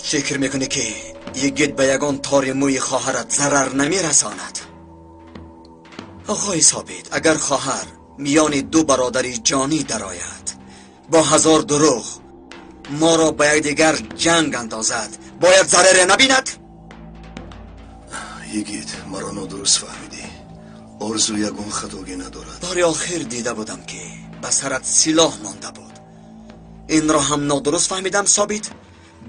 فکر میکنه که یگید به یگان تار موی خواهرت ضرر نمیرساند؟ آقای ثابت، اگر خواهر میان دو برادری جانی درآید با 1000 دروغ ما را به یکدیگر جنگ اندازد، باید ضرر نبیند؟ یگید مرا نادرست فهمیدی. آرزو یگان خطاگی ندارد. بار آخر دیده بودم که به سرت سلاح مانده بود. این را هم نادرست فهمیدم ثابت؟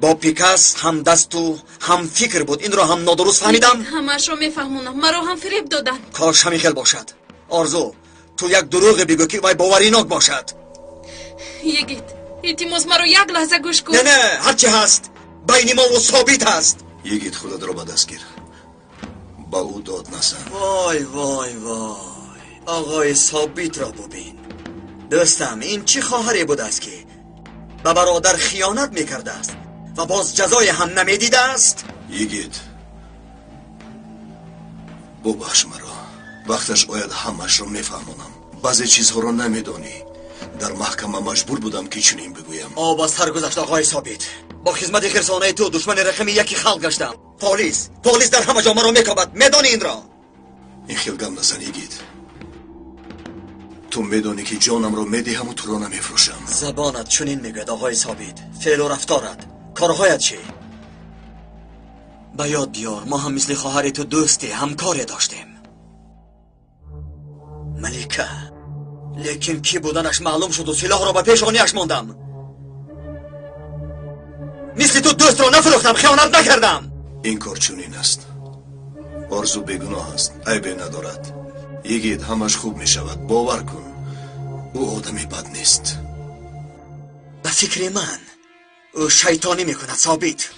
با پیکس هم دست و هم فکر بود. این را هم نادرست فهمیدم؟ همش رو میفهمونم. مرا هم فریب دادن. کاش همین خیل باشد. آرزو تو یک دروغ بگو که وای باوریناک باشد. یگید التماس مرا یک لحظه گوش کن. نه هرچی هست بین ما و ثابت هست. یگید خودت را به دست گیر. با او داد نزن. وای وای وای، آقای ثابت را ببین. دوستم این چه خواهری بود است که به برادر خیانت میکرده است و باز جزای هم نمیدیده است؟ یگید ببخش مرا. وقتش باید همش رو میفهمونم. بعضی چیزها رو نمیدانی. در محکمه مجبور بودم که چنین بگویم. آب از سر گذشت آقای ثابت. با خدمت خرسانه تو دشمن رقم یکی خلق گشتم. پلیس در همه جا مرا میکابد. میدانی این را؟ این خیل گم نزن یگید. تو میدانی که جانم رو میدهم و تو را نمیفروشم. زبانت چنین میگوید آقای ثابت. فعل و رفتارت، کارهایت چی؟ به یاد بیار ما هم مثل خواهر تو دوستی همکاری داشتیم. ملیکه، لیکن کی بودنش معلوم شد و سلاح را به پیشانیش ماندم. مثل تو دوست را نفروختم، خیانت نکردم. این کار چنین است. آرزو بیگناه است، عیبی ندارد. یگید همش خوب می شود. باور کن او آدمی بد نیست. به فکر من او شیطانی میکند ثابت.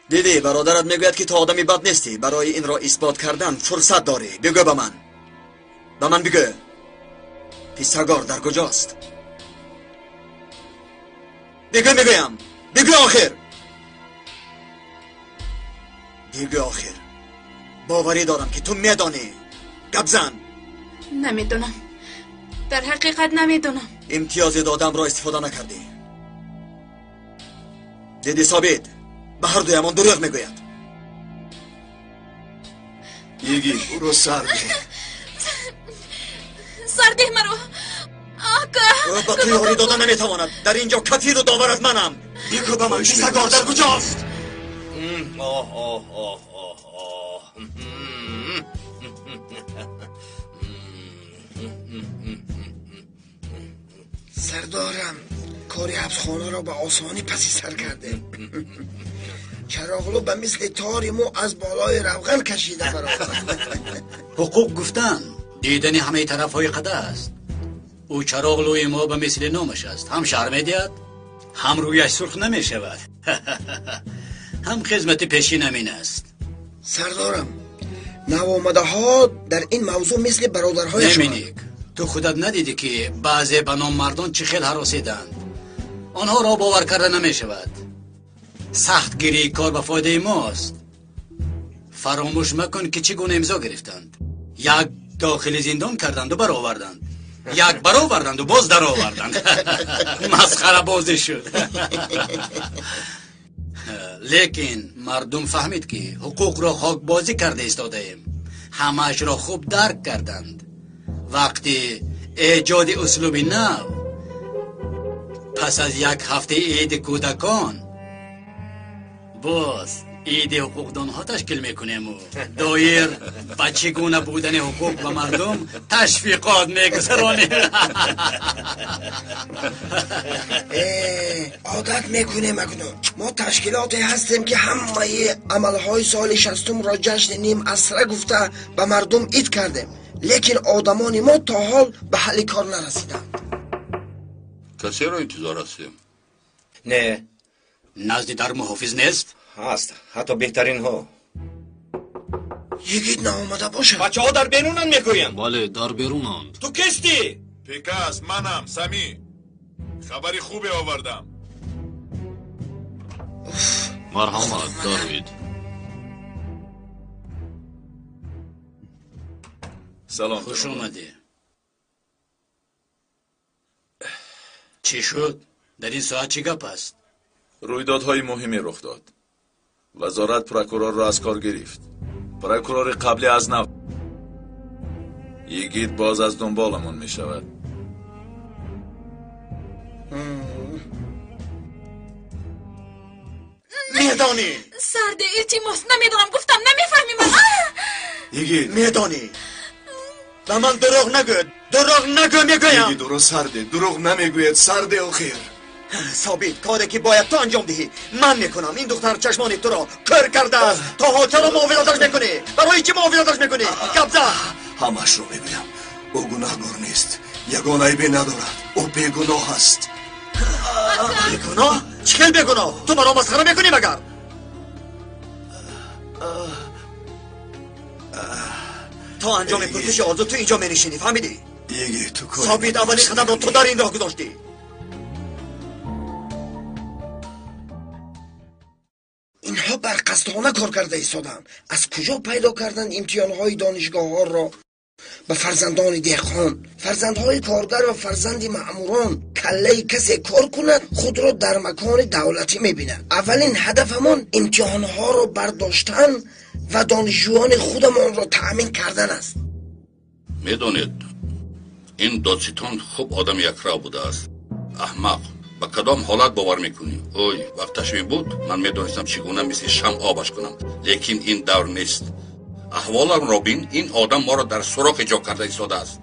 دیدی برادرت میگوید که تو آدمی بد نیستی. برای این را اثبات کردن فرصت داری. بگو به من بگو پیسگار در کجاست؟ میگویم بگو آخر. باوری دارم که تو میدانی. گپ زن. نمیدونم، در حقیقت نمیدونم. امتیاز دادم را استفاده نکردی. دیدی ثابت به هر دویمان دروغ میگوید. یگید او رو سر ده. سرده مرا آقا. او با تو یاری دادن نمیتواند. در اینجا کفیر و داورت منم. بگو به من پیسگار در کجاست؟ سردارم کاری حبسخانه را به آسانی پسی سر کرده. چراغلو به مثل تار مو از بالای روغن کشیده برا. حقوق گفتن دیدن همه طرف های قده است. او چراغلوی ما به مثل نامش است. هم شهر میدید هم رویش سرخ نمی شود. هم خدمت پیشین امین است. سردارم نوامده ها در این موضوع مثل برادرهای شما. نمینیک تو خودت ندیدی که بعضی بنام مردان چه خیل هراسیدند؟ آنها را باور کرده نمی شود. سخت گیری کار به فایده ماست. فراموش مکن که چگونه امضا گرفتند. یک داخل زندان کردند و برآوردند، یک برآوردند و باز در آوردند. مسخره بازی شد. لیکن مردم فهمید که حقوق را خاک بازی کرده ایستاده ایم. همه‌اش را خوب درک کردند. وقتی ایجاد اسلوب نو پس از یک هفته عید کودکان باز عید حقوقدان ها تشکیل میکنیم و دایر با چگونه بودن حقوق به مردم تشویقات میگذرانیم. عادت میکنه مکنو ما تشکیلاتی هستیم که همه عملهای سال 60 را جشن نیم عصره گفته به مردم عید کردیم، لیکن آدمان ما تا حال به حل کار نرسیدند. کسی را انتظار هستیم؟ نه. نزدی در محافظ نیست؟ هست، حتی بهترین ها. یکی نامده باشه. بچه ها در بیرونن میگویم. بله در بیرونند. تو کستی؟ پیکاس منم سمی. خبری خوبی آوردم. مرحمت داروید. سلام. خوش اومدی. چی شد؟ در این ساعت چی گپ است؟ رویدادهای مهمی رخ داد. وزارت پروکورور را از کار گرفت. پروکورور قبلی از نو یگید باز از دنبالمون می شود. میدانی سرده التماس نمیدونم گفتم نمیفهمی من. یگید میدانی و من دروغ نگو میگویم. یگید درو سرده دروغ نمیگوید سرده و خیر. ثابت کاری که باید تو انجام دهی من میکنم. این دختر چشمان تو را کر کرده است. تا ها چرا معاونتش میکنی؟ برای چی معاونتش میکنی؟ گبزه همش رو میگویم. او گناهگار نیست، یگان عیبی ندارد، او بیگناه است. بیگناه؟ چکل بیگناه؟ تو مرا مسخره میکنی مگر؟ تا انجام پرسش آرزو تو اینجا مینشینی، فهمیدی؟ یگی تو کاری ثابت اولین قدم را تو در این راه گذاشتی. اینها برقصدانه کار کرده ایستادند. از کجا پیدا کردند امتحانهای دانشگاه ها را به فرزندان دهقان، فرزندهای کارگر و فرزند مأموران؟ کله کسی کار کند خود را در مکان دولتی میبیند. اولین هدفمان امتحانها را برداشتن و دانشجویان خودمان را تأمین کردن است. میدونید این دادستان خوب آدم یکرا بوده است. احمق. با کدام حالت باور میکنی؟ اوی وقتش می بود من میدونستم چگونه مثل شم آبش کنم، لیکن این دور نیست. احوالم را بین. این آدم ما را در سوراخ جا کرده ایستاده است.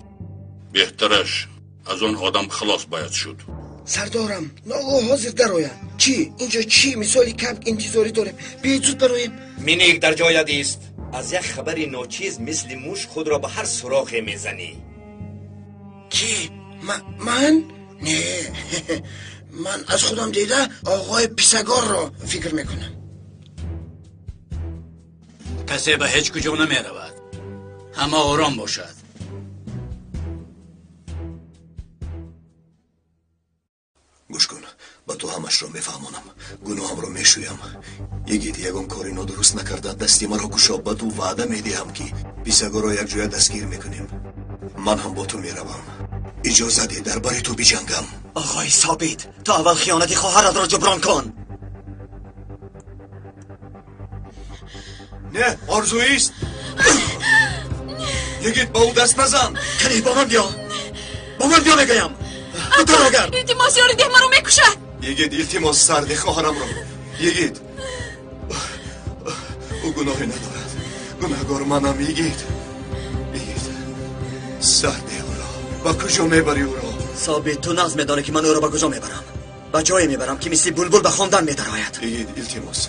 بهترش از اون آدم خلاص باید شد. سردارم ناگاه حاضر درآید. چی اینجا چی مثالی کم انتظاری داریم؟ بیایید زود براییم. مینیک در جای است. از یک خبر ناچیز مثل موش خود را به هر سوراخی میزنی. کی؟ من؟ نه. من از خودم دیده آقای پیسگار را فکر میکنم. کسی به هیچ کجا نمی رود. همه آرام باشد. گوش کن، با تو همش رو میفهمونم، گناهم رو میشویم. یگید یگان کاری نادرست نکرده دستی مرا گشاب با تو وعده میدهم که پیسگار را یک جای دستگیر میکنیم. من هم با تو میروم. اجازه ده درباره تو بجنگم. آقای ثابت تو اول خیانت خواهرت را جبران کن. نه آرزویی است. یگید با او دست نزن. کنی با من بیا میگویم. تو راگر التماس یاری ده مرا میکشد. یگید التماس سرده خواهرم را. یگید او گناهی ندارد، گناهگار منم. یگید سرده او را با کجا میبری او را؟ ثابت تو نظم میدانه که من او را با کجا میبرم؟ با جایی میبرم که مثل بلبل به خواندن میدراید. یگید التماس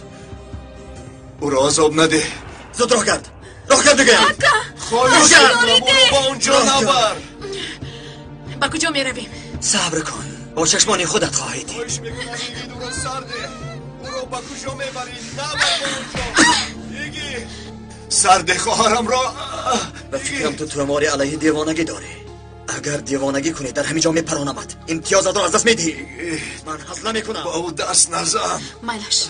او را عذاب نده. زود راه کرد بگویم. خواهش میکنم او را با اونجا نبر. با کجا میرویم؟ صبر کن، با چشمان خودت خواهی دید. خواهش میکنم یگید او را سرده او را با کجا میبری؟ نبر با اونجا. یگید سرده خواهرم را. و فکرم تو توماری علیه دیوانگی داری. اگر دیوانگی کنی در همینجا میپرانمت. امتیازات را از دست میدی. من حاصله میکنم. با او دست نزن. مالش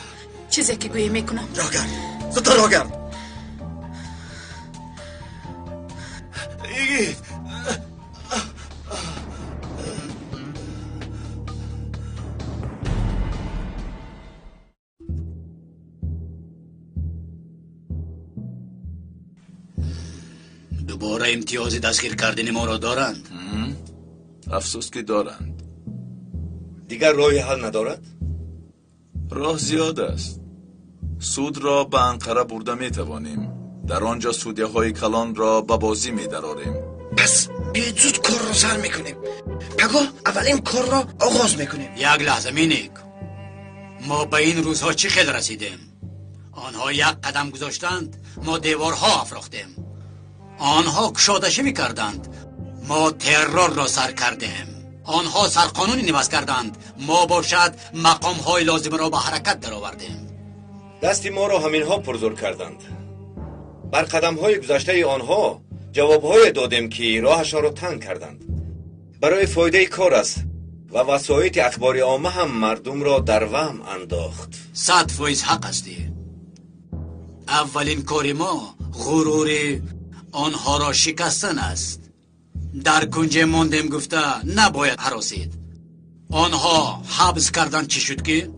چیزی که گویی میکنم. راه گرد زودتر راه گرد. دوباره امتیاز دستگیر کردن ما را دارند. افسوس که دارند. دیگر راهی حل ندارد؟ راه زیاد است. سود را به انقره برده می توانیم. در آنجا سودیه های کلان را به بازی می دراریم. پس بیاید زود کار را سر میکنیم. پگاه اولین کار را آغاز میکنیم. یک لحظه مینیک، ما به این روزها چی خیلی رسیدیم؟ آنها یک قدم گذاشتند، ما دیوارها افراختیم. آنها کشادشی میکردند، ما ترور را سر کردیم. آنها سرقانونی نویس کردند، ما باشد مقام های لازم را به حرکت در آوردیم. دستی ما را همینها پرزور کردند. بر قدم های گذشته آنها جواب های دادیم که راهشان را تنگ کردند. برای فایده کار است و وسایط اخباری عامه هم مردم را در وهم انداخت. 100% حق هستی. اولین کار ما غرور آنها را شکستن است. در کنج ماندیم گفته نباید هراسید. آنها حبس کردن چی شد که؟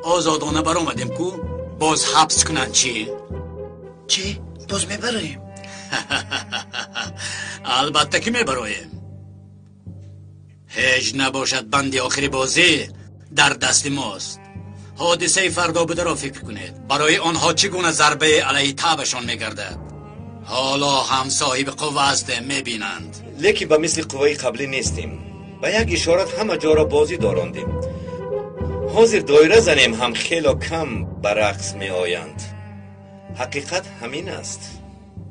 آزادانه برآمدیم کو باز حبس کنن چی؟ چی؟ باز میبریم؟ البته که میبراییم. هیچ نباشد بندی آخری بازی در دست ماست. حادثه فردا بوده را فکر کنید. برای آنها چگونه ضربه علیه تابشان میگردد. حالا هم صاحب قوه هستیم میبینند. لیکی به مثل قوه قبلی نیستیم. به یک اشارت همه جا را بازی داراندیم. حاضر دایره زنیم هم خیلی کم برعکس می آیند. حقیقت همین است.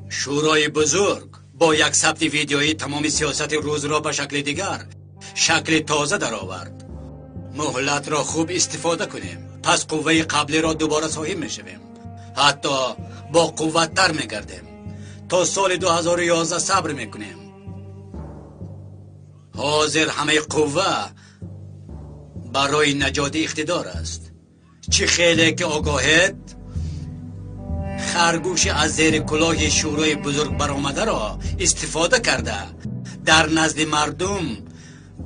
شورای بزرگ با یک ثبت ویدیویی تمام سیاست روز را به شکل دیگر، شکل تازه در آورد. مهلت را خوب استفاده کنیم، پس قوه قبلی را دوباره صاحب می شویم. حتی با قوت تر می گردیم. تا سال 2011 صبر می کنیم. حاضر همه قوه برای نجات اقتدار است. چه خیلی که آگاهت خرگوش از زیر کلاه شورای بزرگ برآمده را استفاده کرده در نزد مردم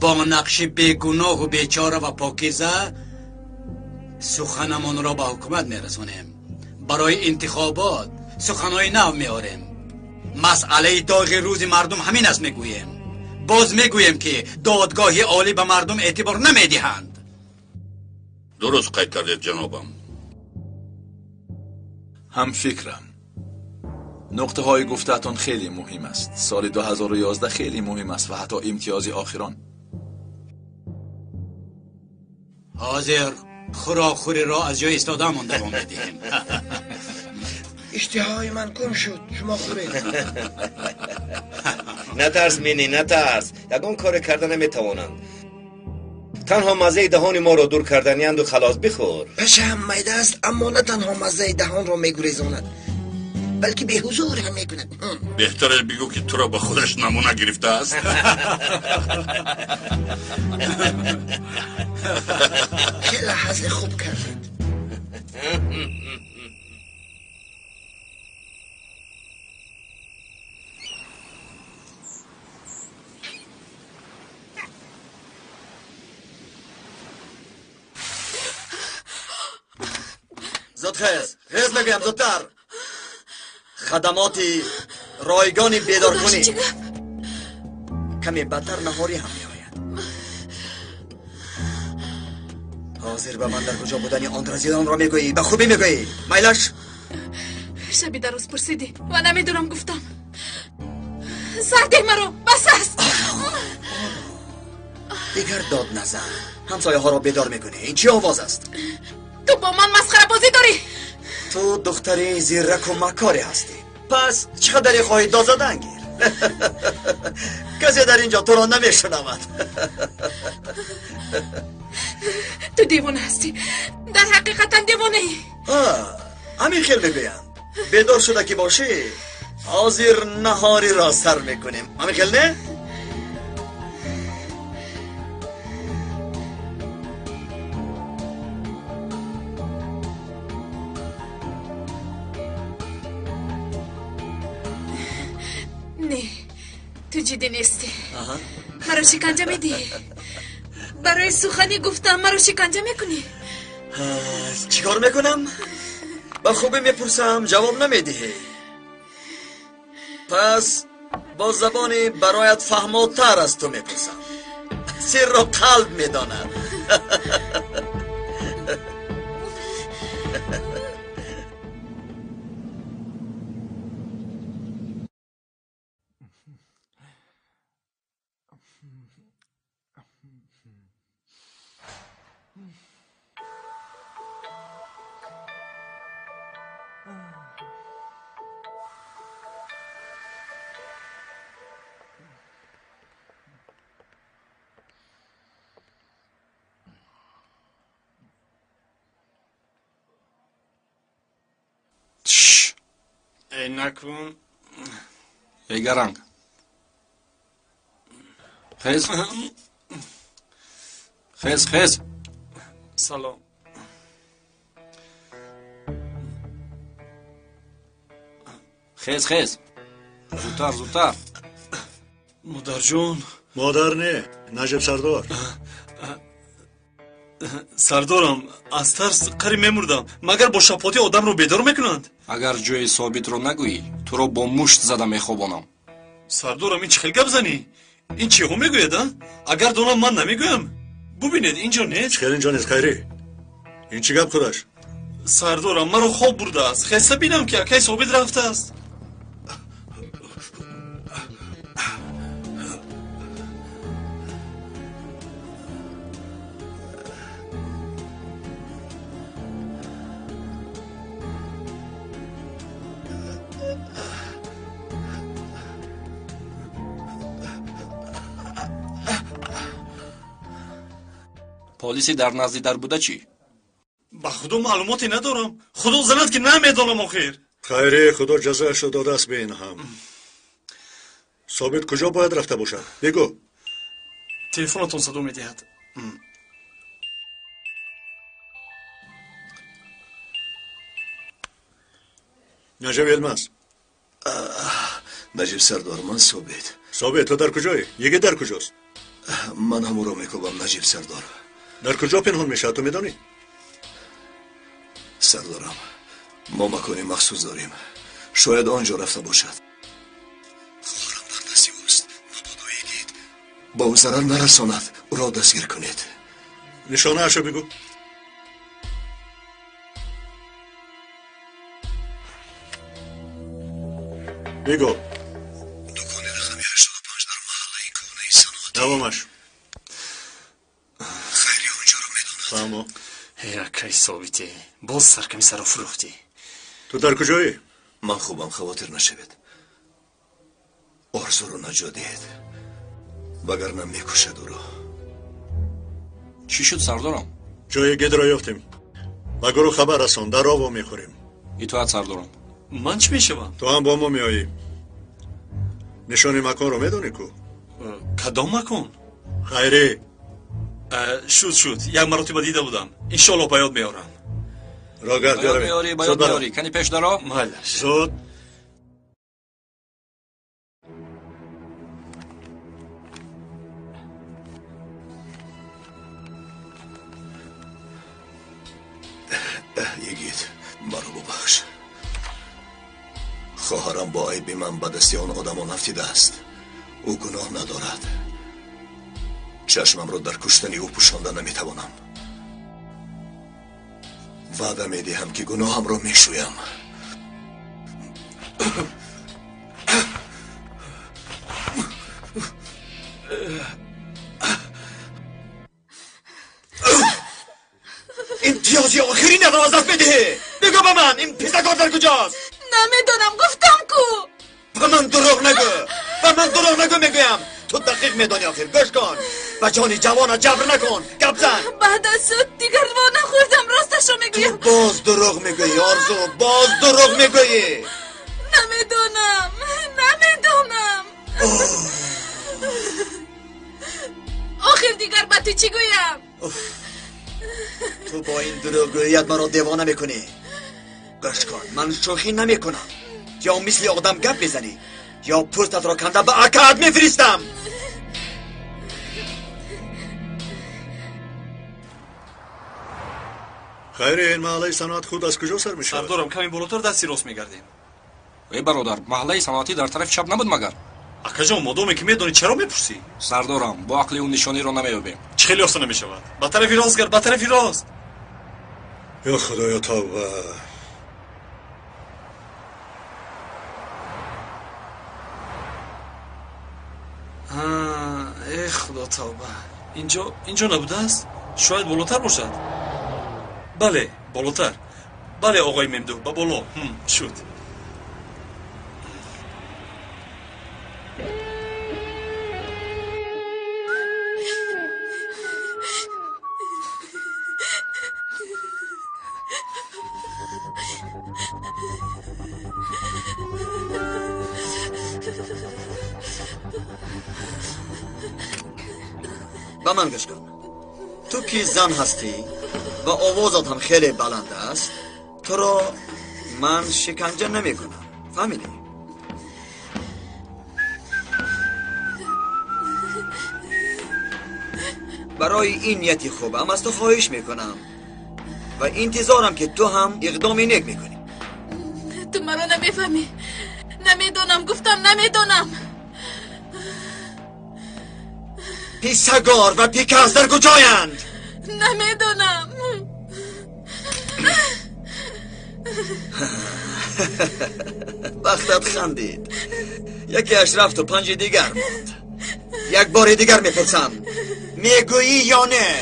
با نقش بیگناه و بیچاره و پاکیزه سخنمان را به حکومت میرسونیم. برای انتخابات سخنهای نو میاریم. مسئله داغ روز مردم همین است میگوییم. باز میگوییم که دادگاه عالی به مردم اعتبار نمیدهند. درست قید کردید جنابم. هم فکرم. نقطه های گفتهتان خیلی مهم است. سال 2011 خیلی مهم است و حتی امتیاز آخران. حاضر خوراخوری را از جای استادهمان دوام بدهیم. اشتهای من کم شد، شما خورید. نترس مینی نترس. یگان کار کردن نمیتوانند. تنها مزه دهان ما را دور کردنیند و خلاص بخور. پشه هم میده است اما نه تنها مزه دهان را میگریزاند بلکه به حضور هم میکند. بهتره بگو که تو را به خودش نمونه گرفته است. که لحظه خوب کردید. زود خیز بگویم زودتر. خدمات رایگان بیدار کنی کمی بدتر نهاری هم می آید. حاضر به من در کجا بودنی آن رزیدان را میگویی؟ به خوبی میگویی؟ میلش شبی در روز پرسیدی و نمیدونم گفتم. زده مرا بس است. دیگر داد نزن. همسایه ها را بیدار میکنی. این چی آواز است؟ تو با من مسخره بازی داری. تو دختری زیرک و مکاری هستی. پس چقدر خواهی داد زدن گیر. کسی در اینجا تو را نمیشنود. تو دیوانه هستی. در حقیقتا دیوانه ای. همین خیل بگویم. بیدار شده که باشی حاضر نهاری را سر میکنیم. همین خیل نه؟ نه تو جدی نیستی. مرا شکنجه میدی. برای سخنی گفتم مرا شکنجه میکنی. چیکار میکنم؟ با خوبی میپرسم جواب نمیدی. پس با زبانی برایت فهماتر از تو میپرسم. سر را قلب میداند. نکن ای گرنگ خیز خیز خیز سلام خیز خیز زودتر زودتر مادر جون مادر نه نجیب سردار سردارم از ترس قری میمردم مگر با شپاتی آدم رو بیدار میکنند اگر جوی ثابت رو نگویی تو رو با مشت زده میخوابانم سردارم این چه خیلی گپ زنی این چی هم میگوید اگر دونم من نمیگویم ببینید اینجا نیست چخیر اینجا نیست خیری این چی گپ کدش سردارم مرا خواب برده است خیسته بینم که اکی ثابت رفته است پلیسی در نزدی در بوده چی؟ با خدا معلوماتی ندارم خدا زند که نمیدانم آخر خیری خدا جزایش رو داده است به این هم ثابت کجا باید رفته باشد بگو تلفنتون صدا میدهد نجیب علماس نجیب سردار من ثابت تو در کجایی؟ یکی در کجاست؟ من همو رو میکوبم نجیب سردار در کجا پنهان میشه تو میدانی؟ سردارم ما مکانی مخصوص داریم شاید آنجا رفته باشد خواهرم در دستی اوست مبادا یکید با او ضرر نرساند او را دستگیر کنید نشانه اشو بگو بگو دکان رقم 85 در محله کونه صنعتی دوامش خیلی اونجا رو میداند فهمو اکی ثابته باز سرکمی سر فروختی تو در کجایی؟ من خوبم خواطر نشوید آرزو رو نجادید وگرنه میکشد او را چی شد سردارم؟ جای گد را یافتیم بگو رو خبر رسان در آبو میخوریم ایتوعت سردارم من چی میشوم؟ تو هم با ما میایی نشانی مکان رو میدونی کو؟ کدام مکان؟ خیری شد یک مرتبه دیده بودم انشالله به یاد میارم را گرد باید میاری باید میاری کنی پیش درا مالش زود یگید مرا ببخش خواهرم با عیب من به دست آن آدمان افتیده است او گناه ندارد چشمم را در کشتن او پوشانده نمیتوانم وعده میدهم که گناهم را میشویم امتیازی آخرین را ازت بده بگو به من این پیزدار در کجاست نمیدونم گفتم کو به من دروغ نگو میگویم تو دقیق میدانی آخر گوش کن و جان جوان جبر نکن گپ زن بعد از سود دیگر با نخوردم راستشو میگویم باز دروغ میگویی آرزو باز دروغ میگویی نمیدونم آخر دیگر با تو چی گویم تو با این دروغگوییت مرا دیوانه میکنی گوش کن من شوخی نمیکنم یا مثل آدم گپ میزنی یا پوستت را کنده به اکاد میفرستم خیری این محله صنعت خود از کجا سر میشه؟ سردارم کمی بالاتر دستی راست میگردیم ای برادر، محله صنعتی در طرف چپ نبود مگر؟ акаҷон модоме ки медонӣ чаро мепурсӣ? سردارم، با عقل اون нишониро намеёбем. чӣ хеле осон намешавад. ба тарафи рост гард, ба тарафи рост. یا خدایا توبه. ای خدا توبه. اینجا набудааст? шояд болотар бошад. бале, болотар. бале оғои мемдӯ, ба боло. шуд. با من گوش کن. تو که زن هستی و آوازت هم خیلی بلند است، تو را من شکنجه نمی کنم. فهمیدی؟ برای این نیتی خوبم از تو خواهش میکنم و انتظارم که تو هم اقدامی نیک میکنی. تو مرا نمیفهمی. نمیدونم، گفتم نمیدونم. پیسگار و پیکاز در کجایند؟ نمیدونم. بختت خندید. یکی رفت و پنج دیگر ماند. یک بار دیگر میپرسم، میگویی یا نه؟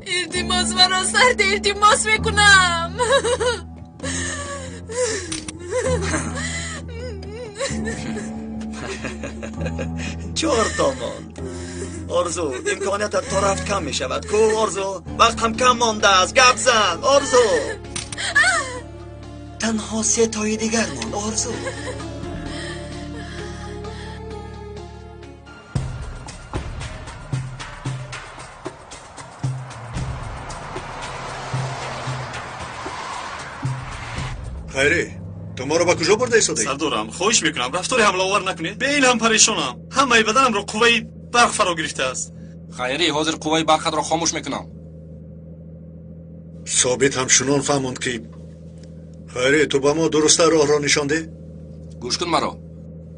التماس مرا سرد التماس میکنم. 4 تا ماند. آرزو، امکانیتت تا رفت کم می شود. کو آرزو، وقت هم کم مانده است. گپ زن آرزو. تنها 3 تای دیگر ماند آرزو. خیری، تو ما رو با کجا برده ایستادی؟ سردارم، خواهش میکنم رفتار حمله‌آور نکنید. به این هم پریشانم. همه بدنم را قوه برق فرا گرفته است. خیری، حاضر قوه برقت را خاموش میکنم. ثابت هم شنون فهموند که خیری تو با ما درسته راه را نشانده؟ گوش کن مرا.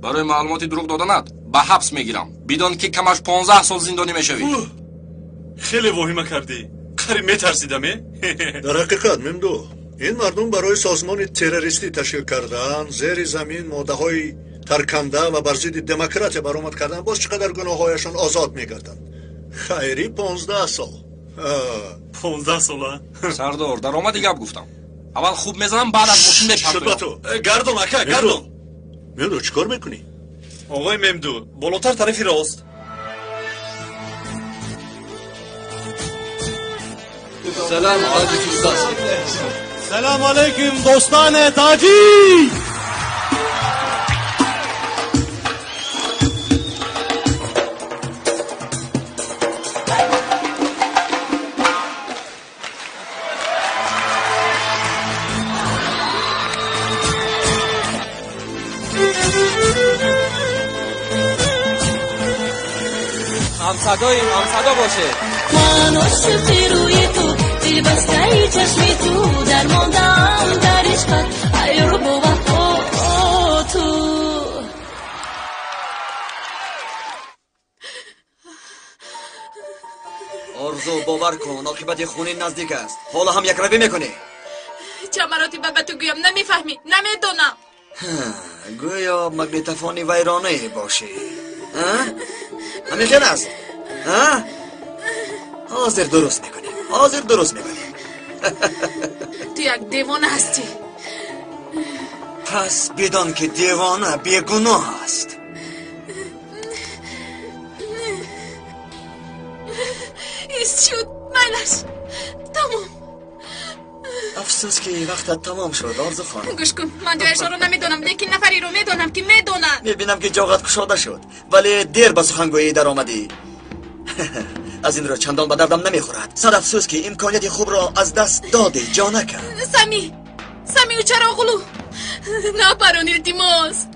برای معلوماتی دروغ دادنت به حبس میگیرم. بدون که کمش 15 سال زندانی میشوی. خیلی واهمه کردی. قریب میترسیدم. در حقیقت ممدو، این مردم برای سازمان تروریستی تشکیل کردن، زیر زمین ماده های ترکنده و بر ضد دموکراسی برآمد کردن. باز چقدر گناهایشان آزاد میگردند. خیری 15 سال. 15 ساله. سردار، در آمدی گپ گفتم. اول خوب میزنم بعد از ماشین شد تو. گردون اکا، گردون. ممدو چیکار میکنی؟ آقای ممدو، بالاتر طرفی راست. سلام حاجی استاد. سلام علیکم دوستان تاجی. همصدا باشه. من عاشقی روی تو، دل بسته‌ای چشمی تو، درماندم در عشقت، ای با وفا تو. آرزو باور کن، عاقبت خونین نزدیک است. حالا هم یک روی میکنی. چه مراتب به تو گویم نمیفهمی؟ نمیدونم. گویا مگنیتوفونی ویرانه باشی. همین خیلی است. حاضر درست میکنی. تو یک دیوانه هستی. پس بدان که دیوانه بیگناه است. ایست شد میلش تمام. افسوس که وقتت تمام شد آرزو خانم. گوش کن، من جایش رو نمیدونم، لیکن نفری رو میدونم که میدونن. میبینم که جاغت کشاده شد، ولی دیر به سخنگویی در آمدی. از این رو چندان به دردم نمیخورد. صد افسوس که امکانیت خوب را از دست دادی جانکه. سمی و چراغلو نپران التماس.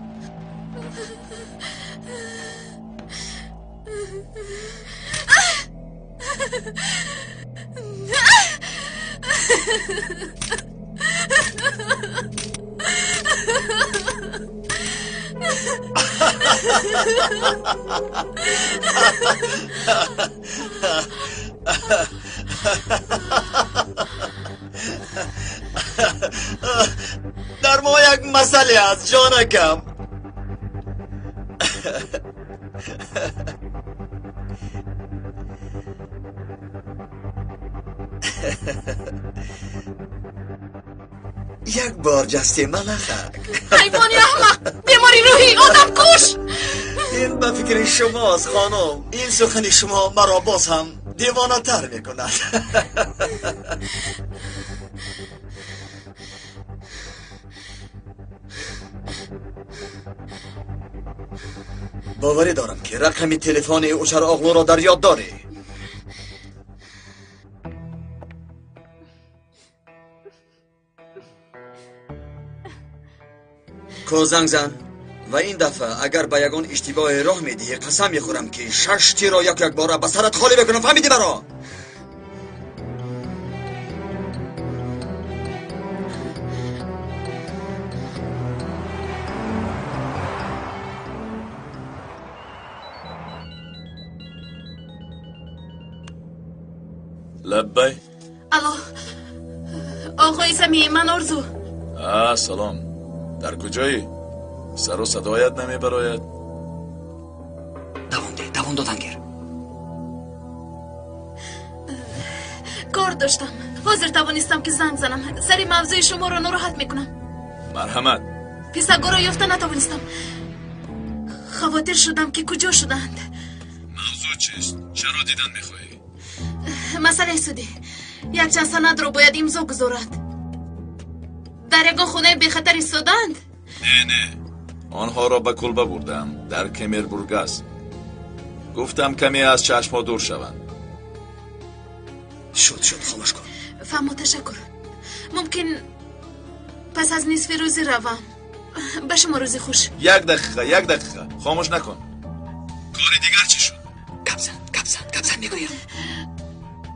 در ما یک مسئله است جانکم. یک بار جسته ملخک. حیوانی احمق، بیماری روحی، آدم کش. این به فکر شماست خانم. این سخن شما مرا باز هم دیوانه تر میکند. باوری دارم که رقم تلفن او چراغلو را در یاد داری. کو زنگ زن و این دفعه اگر به یگان اشتباه راه میدی قسم میخورم که 6 تیر را یک باره به سرت خالی بکنم. فهمیدی برا؟ لبی. الو آقای سمی، من آرزو. سلام. در کجایی؟ سر و صدایت نمی براید؟ دوان دادن گر. کار داشتم، حاضر توانستم که زنگ زنم. سری موضوع شما را ناراحت میکنم. مرحمت. پسرگو را یافته نتوانستم. خواطر شدم که کجا شدند. موضوع چیست؟ چرا دیدن میخواهی؟ مسئله سودی، یک چند سند را باید امضا گذارد. در یکان خونه به خطر ایستادند؟ نه آنها را به کلبه بردم در کمربورگ است. گفتم کمی از چشم‌ها دور شوند. شد خاموش کن. فهمو تشکر. ممکن پس از نصف روزی روم. به شما روزی خوش. یک دقیقه خاموش نکن. کاری دیگر چی شد؟ کبزن میگویم.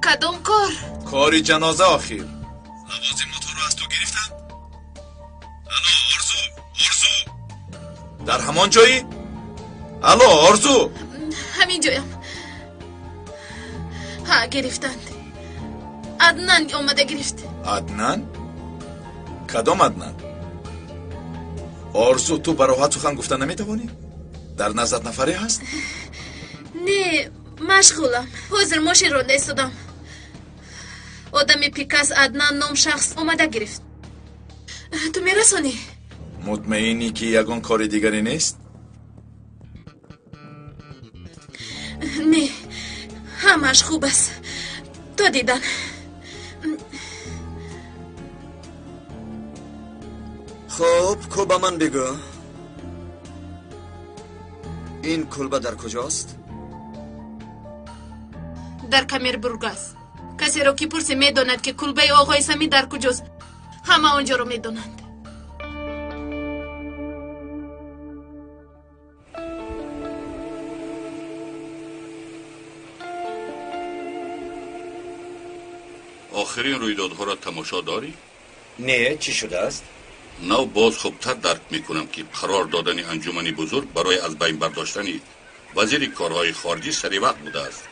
کدام کار؟ کاری جنازه آخیر. لوازم موتور رو از تو گرفتن؟ الو آرزو در همان جایی؟ الو آرزو همین جایم. ها گرفتند. عدنان اومده گرفت. عدنان؟ کدام عدنان؟ آرزو تو براحت سخن گفتن نمیتوانی؟ در نظر نفری هست؟ نه مشغولم. حاضر ماشین رانده ایستادم. آدم پیکاس عدنان نام شخص اومده گرفت. تو میرسانی؟ مطمئنی که یگان کار دیگری نیست؟ نه همش خوب است. تا دیدن. خب کو با من بگو این کلبه در کجاست؟ در کمربورگ است. کسی را که پرسی میداند که کلبه آقای سمی در کجاست همه آنجا رو میدانند. آخرین رویدادها را تماشا داری؟ نه چی شده است؟ نو باز خوبتر درک میکنم که قرار دادن انجمنی بزرگ برای از بین برداشتن وزیر کارهای خارجی سری وقت بوده است.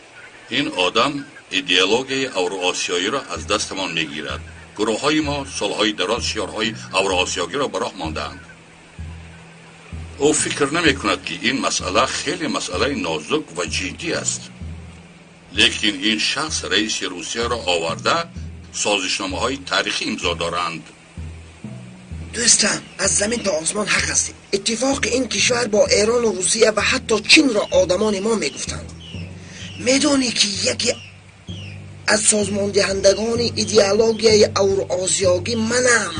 این آدم ایدئولوژی اوراسیایی را از دستمان میگیرد. گروه های ما سالهای دراز شعارهای اوراسیایی را به راه ماندند. او فکر نمی کند که این مسئله خیلی مسئله نازک و جدی است. لیکن این شخص رئیس روسیه را آورده سازشنامه های تاریخی امضا دارند. دوستم از زمین تا آسمان حق هستیم. اتفاق این کشور با ایران و روسیه و حتی چین را آدمان ما میگفتند. میدانی که یکی از سازمان دهندگان ایدئولوژی اوراسیایی منم.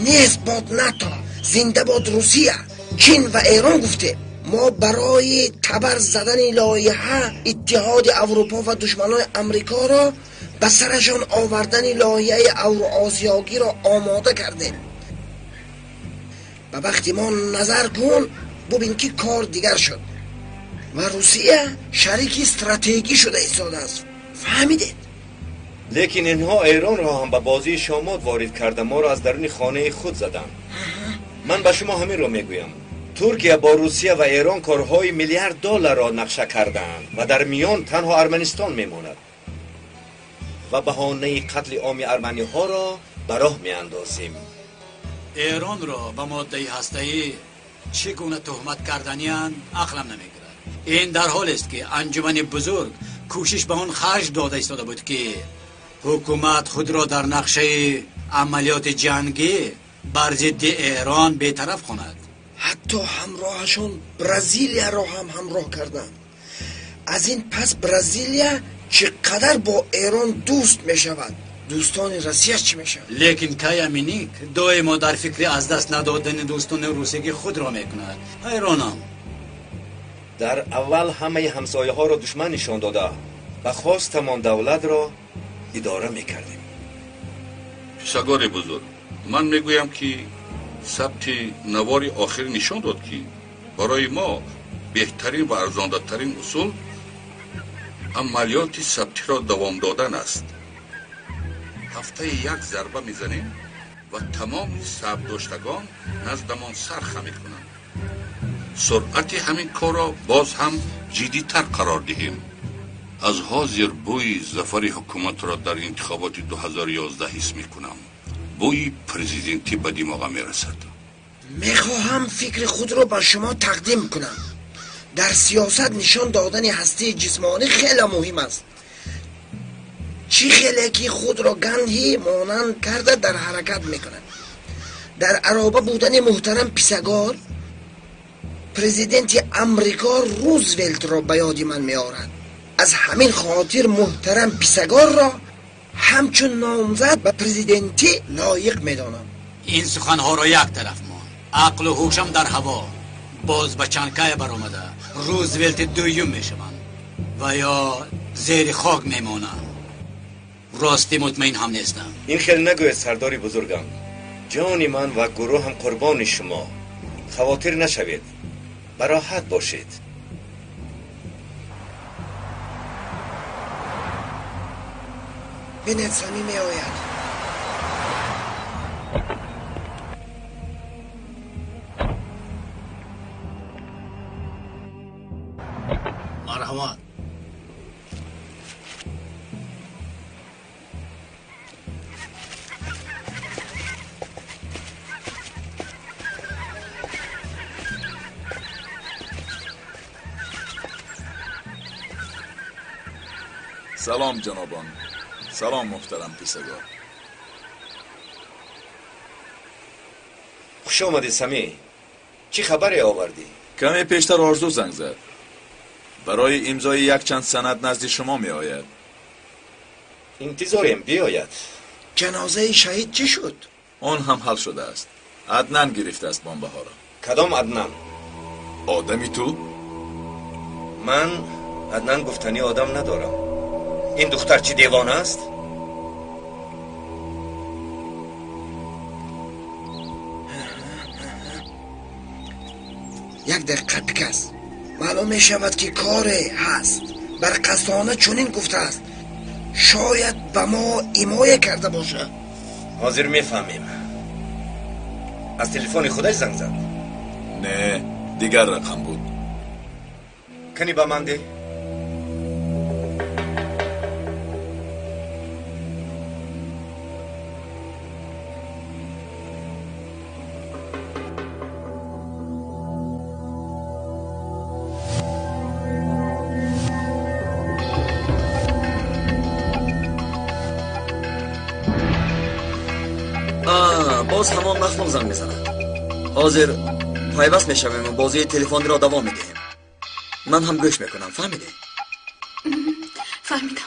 نیست باد ناتو، زنده باد روسیه، چین و ایران گفته ما برای تبر زدن لایحه اتحاد اروپا و دشمنان امریکا را به سرشان آوردن لایحه اوراسیایی را آماده کردیم. و وقتی ما نظر کن ببین که کار دیگر شد و روسیه شریک استراتژی شده ایستاده است. فهمیدید؟ لیکن اینها ایران را هم به بازی شامات وارد کرده ما را از درون خانه خود زدند. من به شما همین را میگویم ترکیه با روسیه و ایران کارهای میلیارد دلار را نقشه کردند و در میان تنها ارمنستان میماند و بهانه قتل عام ارمنی ها را به راه میاندازیم. ایران را به ماده هسته‌ای چگونه تهمت کردنیان عقلم نمیگیرد. این در حال است که انجمن بزرگ کوشش به آن خرج داده ایستاده بود که حکومت خود را در نقشه عملیات جنگی بر ضد ایران بی‌طرف کند. حتی همراهشون برزیلیا را هم همراه کردند. از این پس برزیلیا چقدر با ایران دوست می شود، دوستان روسیه چی می شود؟ لیکن کایامینیک دائما در فکر از دست ندادن دوستان روسیه خود را می کند. ایرانم در اول همه همسایه ها را دشمن نشان داده و خواست تمام دولت را اداره می کردیم. پیشگار بزرگ، من میگویم که ثبت نوار آخر نشان داد که برای ما بهترین و ارزانده-ترین اصول عملیات ثبتی را دوام دادن است. هفته یک ضربه میزنیم و تمام ثبت داشتگان نزدمان سرخ میکنند. سرعت همین کار را باز هم جدی‌تر قرار دهیم. از حاضر بوی ظفر حکومت را در انتخابات 2011 حس میکنم. بوی پرزیدنتی به دماغم میرسد. میخواهم فکر خود را به شما تقدیم کنم. در سیاست نشان دادن هسته جسمانی خیلی مهم است. چی خیلی که خود را گندی مانند کرده در حرکت میکنند. در عرابه بودن محترم پیشگار پرزیدنت امریکا روزولت را به یاد من میآورد. از همین خاطر محترم پیشگار را همچون نامزد به پرزیدنتی لایق میدانم. این سخنها را یک طرف مان، عقل و هوشم در هوا. باز به چنکای برآمده روزولت دویم میشوند و یا زیر خاک میمانم. راستی مطمئن هم نیستم. این خیلی نگوید سرداری بزرگم. جان من و گروه هم قربان شما. خواطر نشوید، براحت باشید. بینید سمی می آید. مرحبا. سلام جنابان. سلام محترم پیشگار. خوش آمدی سمی. چی خبری آوردی؟ کمی پیشتر آرزو زنگ زد. برای امضای یک چند سند نزد شما می آید. انتظاریم بیاید. جنازه شهید چی شد؟ آن هم حل شده است. عدنان گرفته است بمب ها را. کدام عدنان؟ آدمی تو؟ من عدنان گفتنی آدم ندارم. این دختر چی دیوانه است؟ یک دقیقه بکس. معلوم می شود که کاری هست. برقصدانه چنین گفته است. شاید به ما ایمایه کرده باشه. حاضر میفهمیم. از تلفن خودش زنگ زد؟ نه، دیگر رقم بود. کنی با من ده؟ باز همان مخلوق زنگ میزنم. حاضر پایبست میشویم و بازی تلفن را دوام میدهیم. من هم گوش میکنم. فهمیدی؟ فهمیدم.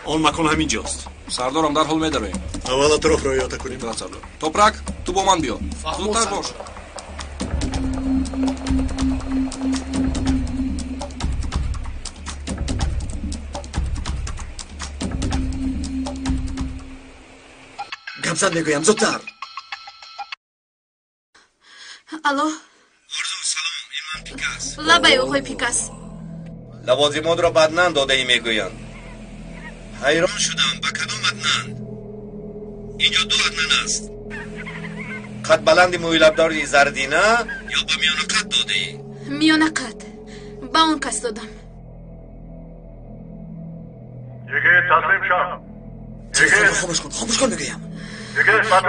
اون مکان همینجاست. سردارم در حال میداریم. اول اطراف را احاطه کنیم. توپرک تو با من بیا. زودتر باش. گمزد میگویم زودتر. الو. آرزو سلام. این من پیکاس. لبای آقای پیکاس. لوازمات را به عدنان داده ای میگویند. حیران شدم به کدام عدنان؟ اینجا دو عدنان است. قد بلند موی لبدار زردینه یا به میان قد داده ای؟ میان قد با اون کس دادم. یکی تسلیم شم. تلفن رو خاموش کن میگویم.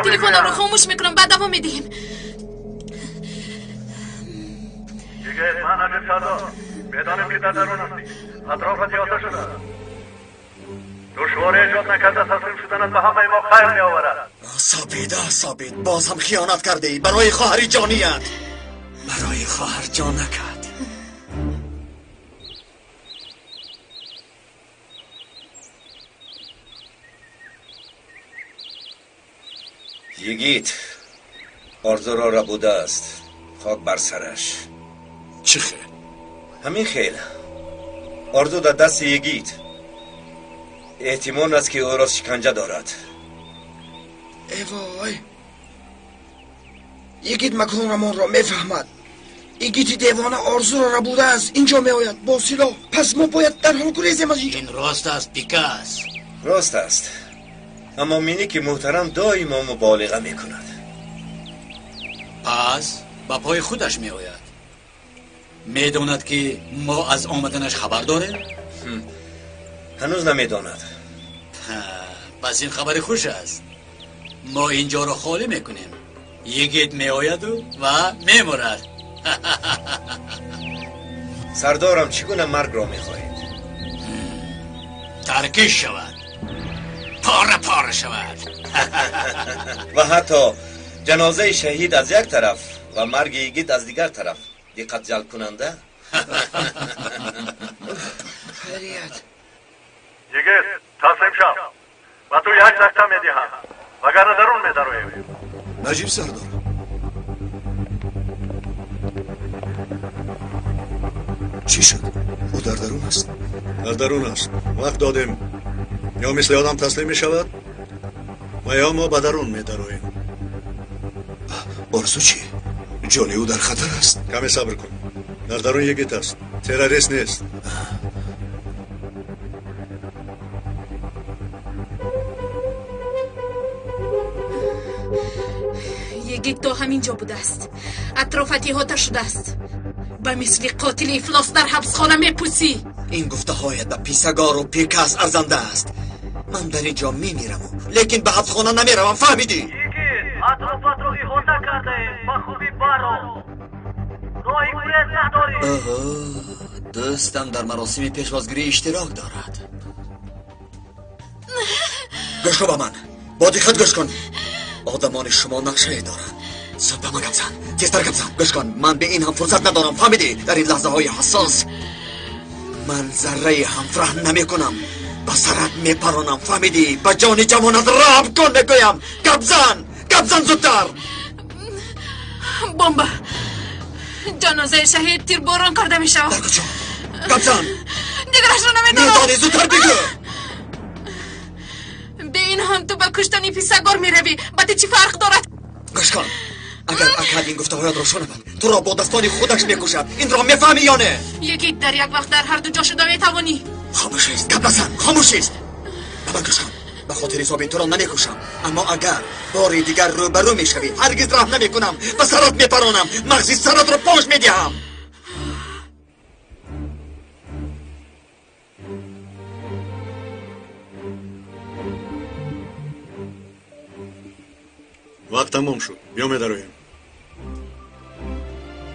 تلفن رو خاموش میکنم بعد دوام میدیم. دیگه من عجب سردار بدانم که در درون هستی. اطرافت یاسته شده. دشواری ایجاد نکرده تسلیم شدنت به همه ما خیر می آورد. سابید باز هم خیانت کرده ای برای خواهری جانیت. برای خواهر جانکت. یگیت آرزو را ربوده است. خاک بر سرش. چه خیل؟ همین خیل. آرزو در دست یگیت. احتمال است که او را شکنجه دارد. ای وای، یگیت مکانمان را میفهمد. یگیت دیوانه آرزو را ربوده است. اینجا می آید با سلاح. پس ما باید در حال گریزیم از اینجا. این راست است پیکاس. راست است، اما مینی که محترم دائما مبالغه می کند. پس با پای خودش می آید. می داند که ما از آمدنش خبر داریم؟ هنوز نمی داند. پس این خبر خوش است. ما اینجا را خالی می کنیم. یگیت می آید و می مرد. سردارم چگونه مرگ را می خواهید؟ ترکش شود، پاره شود. و حتی جنازه شهید از یک طرف و مرگ یگیت از دیگر طرف دقت جلب کننده. خیریت. یگیت تسلیم شم و تو یک لکته می دهم وگرنه درون می درویم. نجیب سردار، چی شد؟ او در درون است؟ در درون است. وقت دادیم یا مثل آدم تسلیم می شود و یا ما به درون می درویم. آرزو چی؟ جان او در خطر است. کمی صبر کن. در درون یگیت است. تروریست نیست. یگیت تو همینجا بوده است. اطرافت احاطه شده است. به مثل قاتل افلاس در حبسخانه میپوسی. این گفته هایت به پیسگار و پیکاس ارزنده است. من در اینجا میمیرم لیکن به حبسخانه نمیروم. فهمیدی؟ یگیت اطرافت رو احاطه کرده. با خوبی برو. راهی گریز نداری. دوستم در مراسم پیشوازگیری اشتراک دارد. گوش کن به من. با دقت گوش کن. آدمان شما نقشه دارند. زود به من گپ زن. تیزتر گپ زن. گوش کن. من به این هم فرصت ندارم. فهمیدی؟ در این لحظه های حساس من ذره هم فرح نمی کنم. با سرت می پرانم. فهمیدی؟ با جان جوانت رحم کن میگویم. گپ زن زودتر. بمب جنازه شهید تیر باران کرده می شود. در کجا؟ گپ زن. دیگرش رو نمیدانم. میدانی زودتر بگو. به این هم تو به کشتنی پیسگار می روی. با چی فرق دارد؟ گوش کن. اگر اکد این گفته هایت را شنود تو را با دستان خودش میکشد. این را میفهمی یا نه؟ یکی در یک وقت در هر دو جا شده میتوانی. خاموش است. گپ نزن. خاموش است. به من گوش کن. به خاطر حساب تو را نمیکشم، اما اگر باری دیگر روبرو میشوی هرگز رحم نمیکنم. به سرت میپرانم. مغزی سرت را پاش میدهم. وقت تمام شد. بیا میدرویم.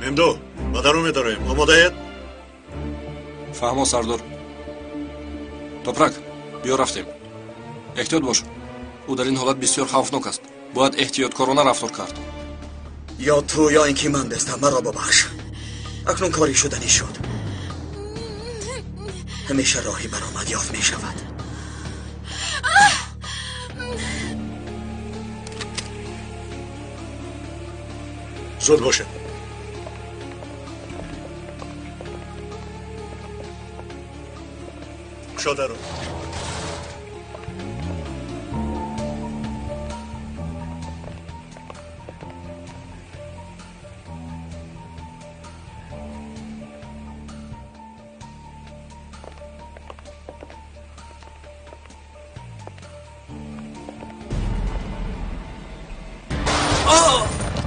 ممدو با درون میدرویم. آماده اید؟ فهمو سردار. топрак بیا رفتیم. احتیاط باش. او در این حالت بسیار خوفناک است. باید احتیاطکارانه رفتار کرد. یا تو یا اینکه من بستم. مرا ببخش. اکنون کاری شدنی شد. همیشه راهی برآمد یافت می شود. زود باشه. شده رو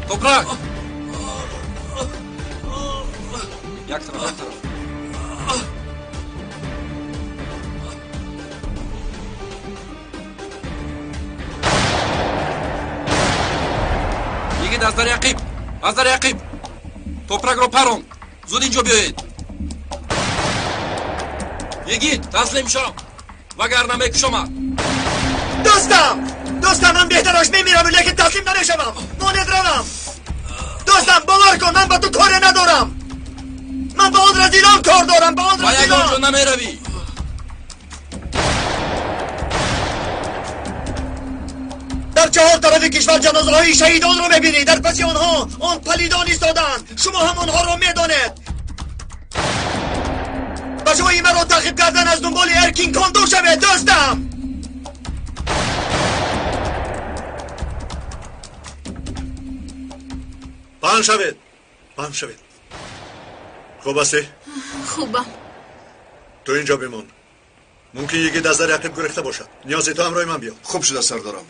Toprak! یک طرف. یکی از در عقیب. Toprak رو پرون. زود اینجا بیایید. یکی تسلیم شو. وگرنه میکشم. دوستم من بهتراش میمیرم لیکن تسلیم نمیشم. ماندرم. دوستم باور کن من با تو کار ندارم. من با آن رزیلان کار دارم. با یک اونجا نمیروی. در 4 طرف کشور جنازه های شهیدان رو میبینی. در پس آنها آن پلیدان ایستادن. شما هم آنها رو میدانید. و شما این مرا تعقیب کردن از دنبال ارکین کاندو شوه دوستم. پان شوید. خوب هستی؟ خوبم. تو اینجا بمون. ممکن یکی دست در عقب گرفته باشد. نیازی تو همراه من بیا. خوب شده سردارم.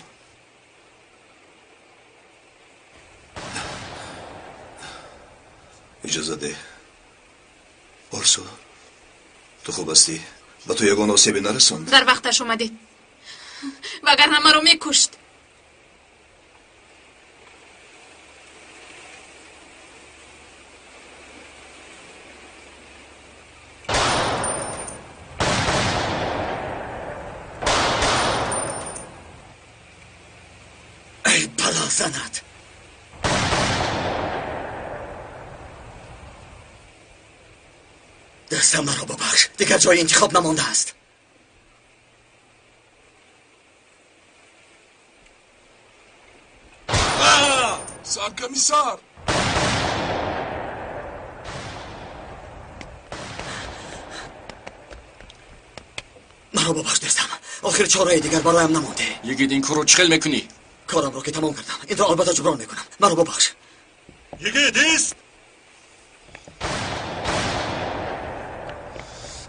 اجازه ده. آرزو تو خوب هستی؟ با تو یگان آسیبی نرساند؟ در وقتش اومدید وگرنه ما رو میکشت. ای بلا زند. دستم مرا ببخش. دیگر جای انتخاب نمانده است. سرکمیسر مرا ببخش دستم. آخر چاره دیگر برایم نمانده. یکی این کارو چخل میکنی؟ کارم رو که تمام کردم. این را البته جبران میکنم. مرا ببخش. یکی دیست؟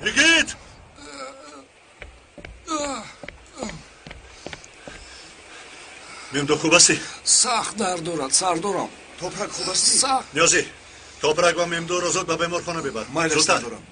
یکیت ممدو خوب هستی؟ سخت درد دارد سردارم. توپرک خوب هستی؟ سخت. نیازی توپرک و ممدو رو زود به بیمارخانه ببر. مایل سردارم.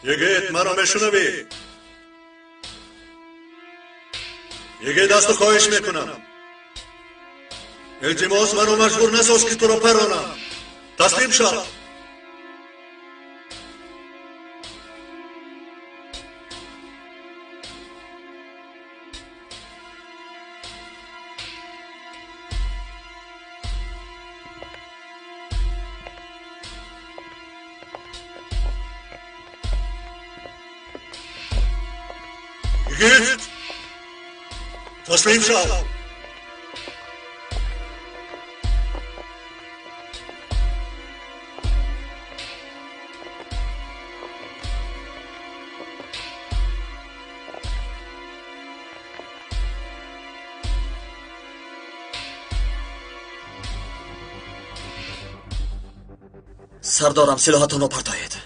یگیت مرا میشنوی؟ یگیت دست خواهش میکنم. التماس منو مجبور نساز که تو را پرانم. تسلیم شو. یگیت تسلیم شو. سردارم سلاحتان را پرتایید.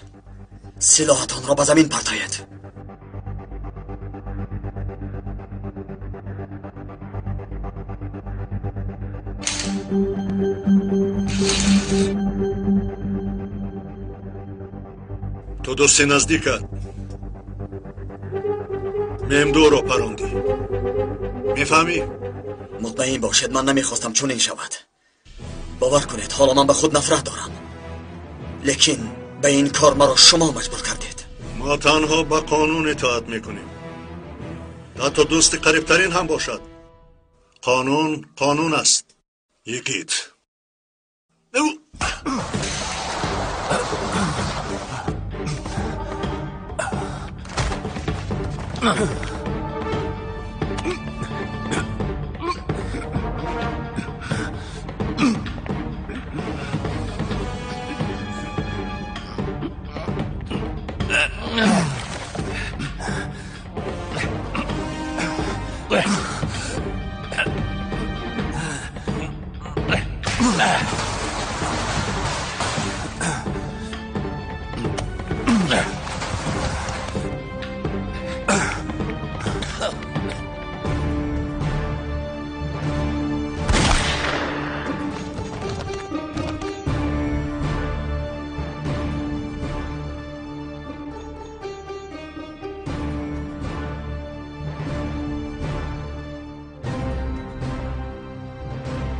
سلاحتان را به زمین پرتایید. تو دوست نزدیکت ممدو رو پراندی. میفهمی؟ مطمئن باشد من نمیخواستم چون این شود. باور کنید حالا من به خود نفرت دارم، لیکن به این کار مرا شما مجبور کردید. ما تنها به قانون اطاعت میکنیم، حتی دوست قریبترین هم باشد. قانون قانون است. یکیت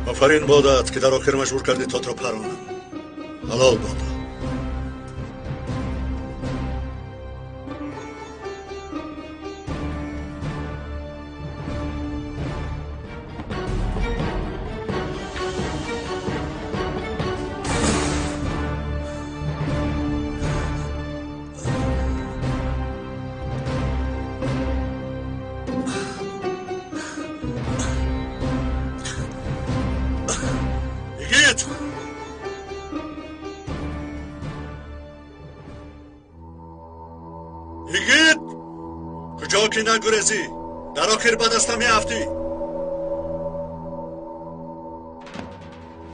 آفرین بادت که در آخر مجبور کردی تات را پرانم. حلال بادا. کجا که نگرزی در آخر به دستم میافتی.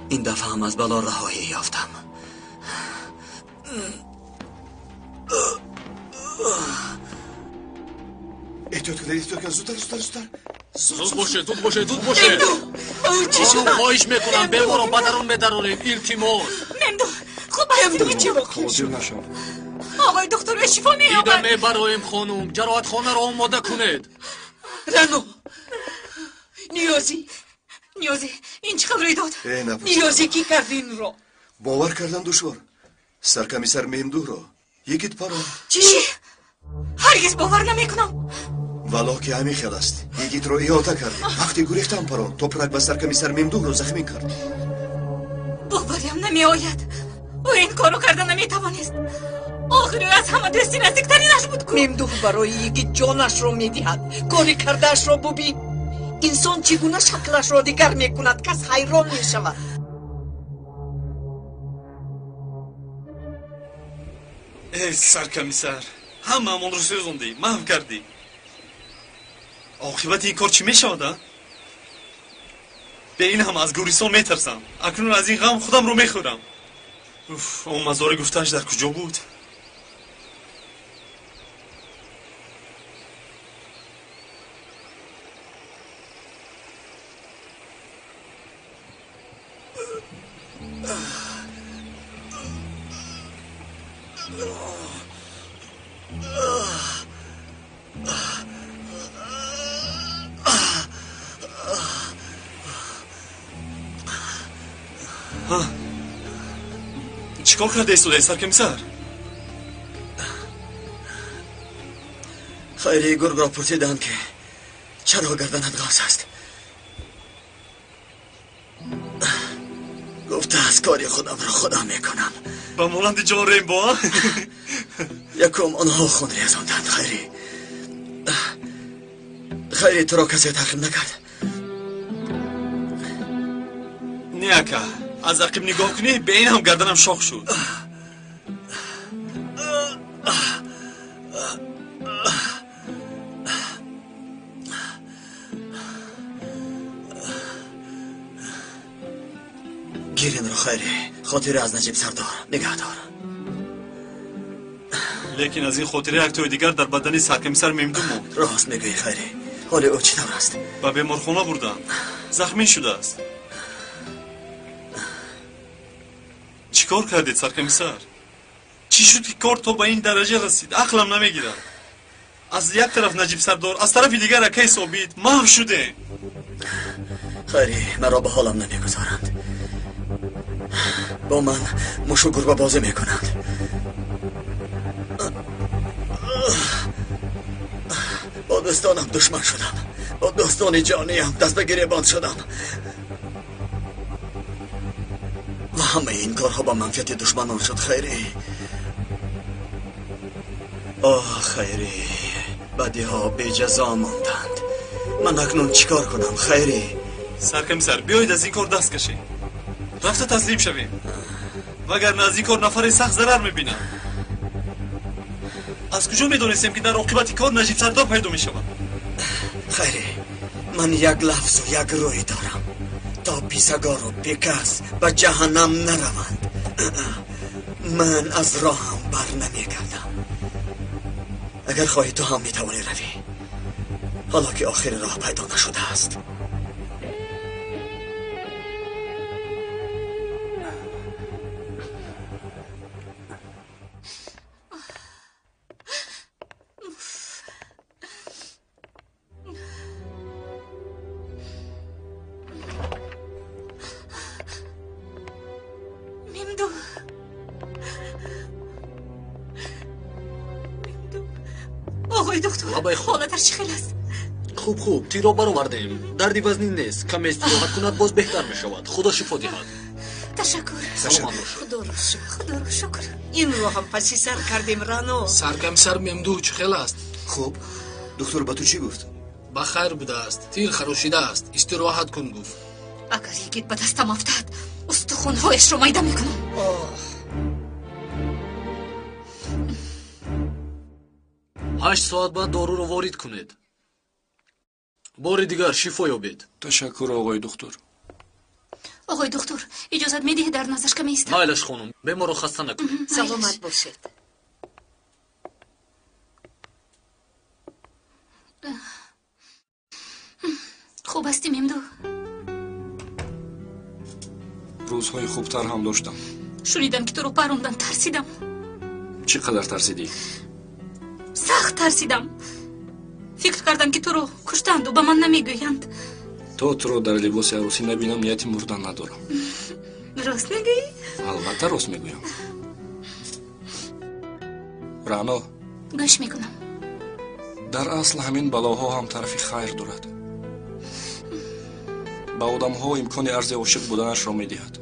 این دفعه هم از بلا رهایی یافتم. احتیاط کن زودتر زود باشه چی شد؟ خواهش میکنم بمارو بدرون بدرونیم. التماس ممدو خوب هستی؟ چی بکنی؟ آقای دکتر به شفا می‌یابد. دیدم میبرایم خانم، جراحت خانه را آماده کنید. رنو نیازی این چه خبری داد؟ نیازی کی کرد این را؟ باور کردن دشوار. سرکمیسر ممدو را یکیت پران. چی؟ هرگز باور نمیکنم. والا که همین خیال است. یکیت را احاطه کردی. وقتی گریختم پران توپرک به سرکمیسر ممدو را زخمی کرد. باوریم نمیآید. او این کارو کردن نمیتوانست. آخری از همه دوستی نزدیکترینش بود. ممدوح برای یکی جانش رو میدهد. کاری کردهش رو ببین. انسان چگونه شکلش را دیگر میکند کس حیران میشود. ای سرکمیسر همه همون رو سوزوندی، محو کردی. عاقبت این کار چی میشود؟ به این هم از گوریسان میترسم. اکنون از این غم خودم رو میخورم. اون مزار گفتهش در کجا بود؟ چیکار کرده ایستاده سرکمیسر؟ خیلی گرگ را پرسیدند که چرا گردنت غاز است. گفته از کاری خودم را خودم میکنم. با مولند جاریم با یکم آنها خونریزاندند. خیلی تو را کسی تعقیب نکرد؟ نیاکه از عقیب نگاه کنی به این هم گردنم شاخ شد. گیرین رو خیلی خاطره از نجیب سردار نگه دار. لیکن از این خاطره یک توی دیگر در بدن سرکمیسر ممدو موند. راست میگویی خیلی. حال او چطور است؟ به بیمارخانه بردم. زخمی شده است. چیکار کردید سرکمیسر؟ چی شد که کار تو به این درجه رسید؟ عقلم نمیگیرد. از یک طرف نجیب سردار از طرف دیگر اکی ثابت محو شده. خیلی مرا به حالم نمیگذارند. با من موش و گربه بازی میکنند. با دوستانم دشمن شدم، با دوستان جانیم دست به گریبان شدم و همه این کارها با منفیت دشمنان شد. خیری خیری، بدی ها بی جزا ماندند. من اکنون چیکار کنم خیری؟ سرکمیسر بیایید از این کار دست کشید. رفته تسلیم شویم، وگرنه از این کار نفر سخت ضرر میبینم. از کجا میدونستیم که در عاقبت کار نجیب سردار پیدا میشود؟ خیری، من یک لفظ و یک روی دارم تا پیسگار و پیکس به جهنم نروند. من از راهم بر نمیگردم. اگر خواهی تو هم میتوانی روی، حالا که آخر راه پیدا نشده است. خوب تیرو برآوردیم. دردی وزنی نیست. کمی استراحت کند باز بهتر میشود. خدا شفا دهد. تشکر. خدا رو شکر. این رو هم پسی سر کردیم رانو. سرکمیسر ممدو چه خیل است؟ خوب. دکتر با تو چی گفت؟ بخیر بوده است. تیر خراشیده است. استراحت کن گفت. اگر یکیت به دستم افتاد استخوان‌هایش رو میده میکنم. 8 ساعت بعد دارو رو وارد کنید. بار دیگر شفا یابید. تشکر آقای دکتر. آقای دکتر اجازت میدهید در نظرش کمی ایستم؟ مایلش خانم، بیمار رو خسته نکنید. سلامت باشید. خوب هستی ممدو؟ روزهای خوبتر هم داشتم. شنیدم که تو رو پروندن، ترسیدم. چقدر ترسیدی؟ سخت ترسیدم. فکر کردم که تو رو کشتند و به من نمیگویند. تو رو در لباس عروسی نبینم نیت مردن ندارم. راست میگویی؟ البته راست میگویم. رانا، گوش میکنم. در اصل همین بلاها هم طرفی خیر دارد. با آدم ها امکان عرض عاشق بودنش را میدهد.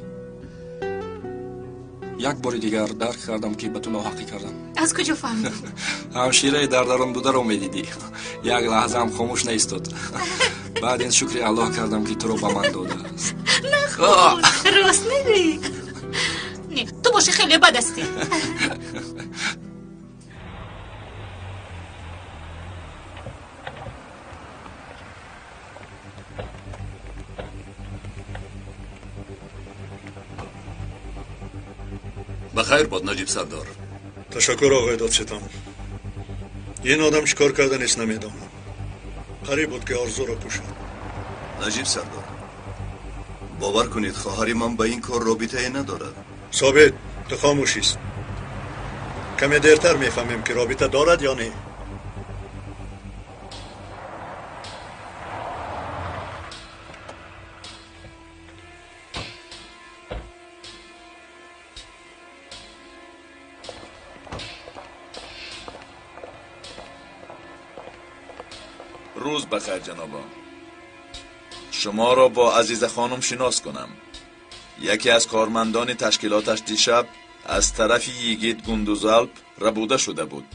یک بار دیگر درک کردم که به تو ناحقی کردم. از کجا فهمیدی؟ همشیره در درون بوده رو میدیدی. یک لحظه هم خاموش نیستاد. بعد این شکر الله کردم که تو رو به من داده است. نخود راست میگویی. نه تو باشه خیلی بد هستی. بخیر باد نجیب سردار. تشکر آقای دادستان. این آدم چیکار کردن است نمیدانم. قریب بود که آرزو را کشد. نجیب سردار، باور کنید خواهر من با این کار رابطه ندارد. ثابت، تو خاموش است. کمی دیرتر میفهمیم که رابطه دارد یا نه. روز بخیر جنابان. شما را با عزیز خانم شناس کنم. یکی از کارمندان تشکیلاتش دیشب از طرف یگید گندوزالپ ربوده شده بود.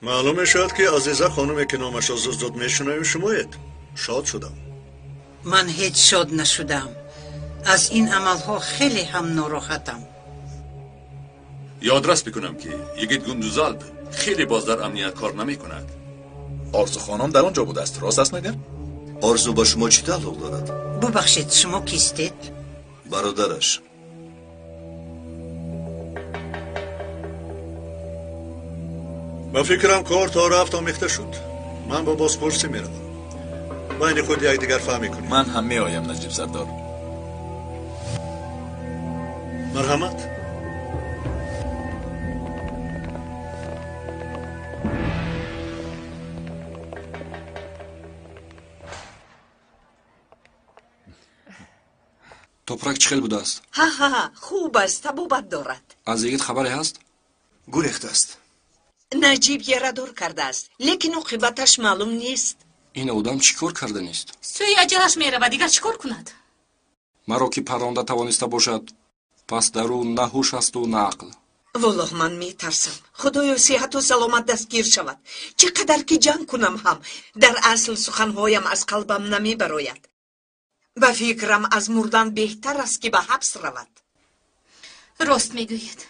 معلوم شد که عزیزه خانمی که نامش را زود میشنویم شمایید. شاد شدم. من هیچ شاد نشدم. از این عملها خیلی هم ناراحتم. یادرس بکنم که یگید گندوزالپ خیلی باز در امنیت کار نمی کند. آرزو خانم در اونجا بود است. راست است مگر؟ آرزو با شما چی تعلق دارد؟ ببخشید شما کیستید؟ برادرش. با فکرم کار تا رفت آمیخته شد. من با بازپرسی میروم. بین خود یک دیگر فهمی کنیم. من هم میآیم نجیب سردار. مرحمت. топрак чӣ хел будааст? ها خوب است طبابت دارد. аз йигит хабаре ҳаст? гурехт аст. نجیب ярадор کرده است لیکن عاقبتش معلوم نیست. ин одам чӣ кор карданист? سوی اجلش میرود دیگر چیکار کند؟ маро ки парронда тавониста бошад, пас дар ӯ на ҳуш асту на ақл. والله من میترسم خدایا صحت و سلامت دستگیر شود. چقدر که جنگ کنم هم در اصل سخنهایم از قلبم نمیبراید. و فکرم از مردن بهتر است که به حبس رود. راست میگوید.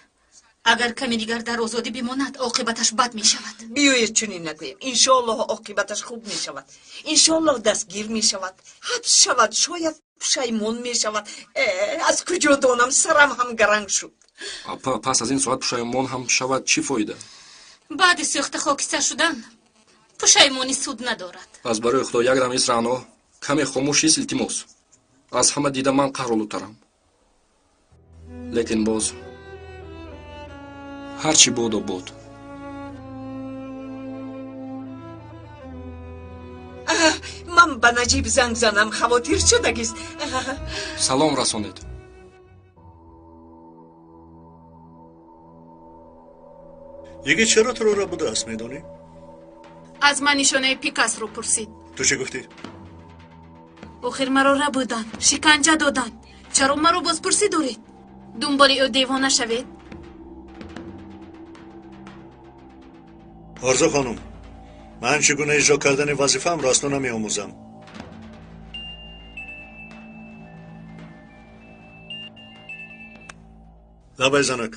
اگر کمی دیگر در آزادی بماند عاقبتش بد می شود. بیاید چنین نگویم. انشالله عاقبتش خوب می شود. انشالله دستگیر می شود. حبس شود. شاید پشیمون می شود. از کجا دانم سرم هم گرنگ شد. پس از این ساعت پشیمون هم شود چی فایده؟ بعد سوخت خاکستر شدن پشیمونی سود ندارد. از برای خدا یک دم ایست رعنا کمی خاموش ایست التماس. از همه دیده من قهرالوترم. لیکن باز هرچی بود و بود. من به نجیب زنگ زنم خواطر شدگیست. سلام رسانید. یکی چرا تو رو بوده است میدونی؟ از من نشانه پیکاس رو پرسید. تو چه گفتی؟ آخر مرا را بودن شکنجه دادن. چرا مرا باز پرسی دارید؟ دنبال او دیوانه شوید؟ آرزو خانم من چگونه اجرا کردن وظیفه‌ام را اصلا نمی‌آموزم. لبای زنک.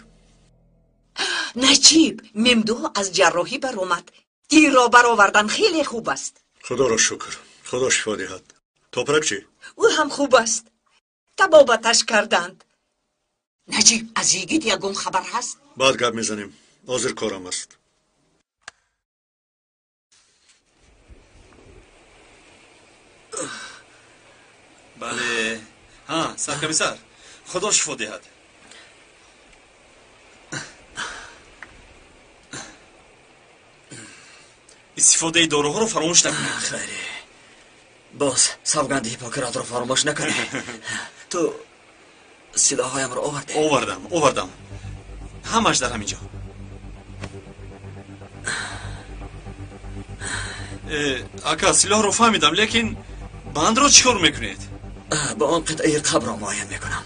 نجیب ممدوح از جراحی برآمد. تیر را برآوردن خیلی خوب است. خدا را شکر. خدا شفا دهد. توپرک چی؟ او هم خوب است. طبابتش کردند. نجیب از یگید یگون خبر هست؟ بعد گپ میزنیم. حاضر کارم است. بله ها سرکمیسر خدا شفا دهد. استفاده داروها رو فراموش نکنید. خیلی باز سوگند هیپوکرات رو فراموش نکنی. تو سلاحایم رو آوردم همش در همینجا. اکا سلاح رو فهمیدم لیکن بند رو چیکار میکنید؟ با آن قطعه قبر رو معاین میکنم.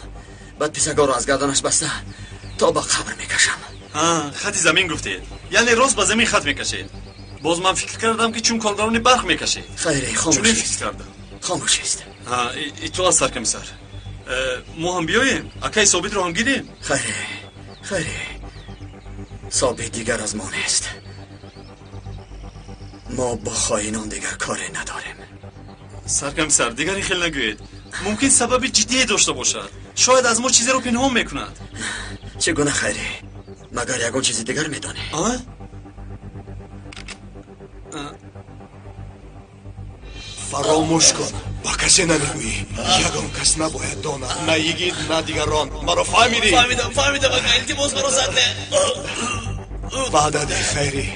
بعد پیسگاه رو از گردنش بسته تا با قبر میکشم. خطی زمین گفتید یعنی راست با زمین خط میکشید. باز من فکر کردم که چون کارگرانی برق میکشید. خیلی خاموشیست. خاموشیست. تو از سرکمیسر ما هم بیاییم اکای ثابت رو هم گیریم. خیلی ثابت دیگر از ما نیست. ما با خائنان دیگر کاری نداریم. سرکمیسر دیگر این خیلی نگوید. ممکن سبب جدی داشته باشد. شاید از ما چیزی رو پنهان میکند. چگونه خیلی؟ مگر یگون چیزی دیگر میدانی؟ فراموش کن. با کسی نمیگویی. یگان کس نباید داند. نه یگید نه دیگران. مرا فهمیدی؟ فهمیدم اگر التماس مرا زده. وعده ده خیری.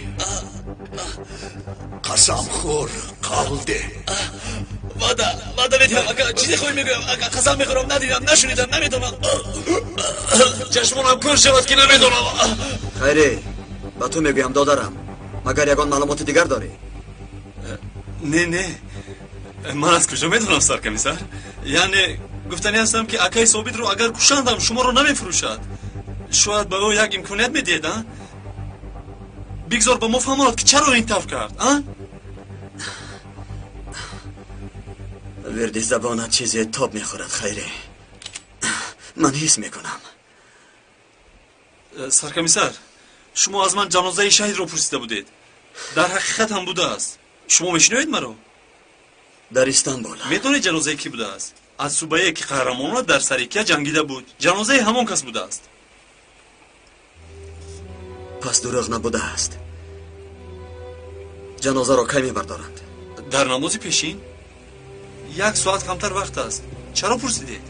قسم خور قبول ده. وعده میدیم اگر چیزی خوبی میگویم اگر قسم میخورم ندیدم نشنیدم نمیدونم. چشمونم کور شود که نمیدونم. خیری با تو میگویم دادرم. مگر یگان معلومات دیگر داری؟ نه من از کجا میدونم سرکمیسر؟ یعنی گفتنی هستم که اکای ثابت رو اگر کشاندم شما رو نمیفروشد. شاید به او یک امکانیت میدید. بگذار به ما فهماند که چرا این طرف کرد. وردی زبانت چیزی تاب میخورد خیری. من حس میکنم. سرکمیسر شما از من جنازه شهید رو پرسیده بودید. در حقیقت هم بوده است. شما میشنوید مرا؟ در استانبول. میدونید جنازه کی بوده است؟ از صوبه که قهرمانان در سریکیه جنگیده بود. جنازه همان کس بوده است. پس دروغ نبوده است. جنازه را کی میبردارند؟ در نماز پیشین 1 ساعت کمتر وقت است. چرا پرسیدید؟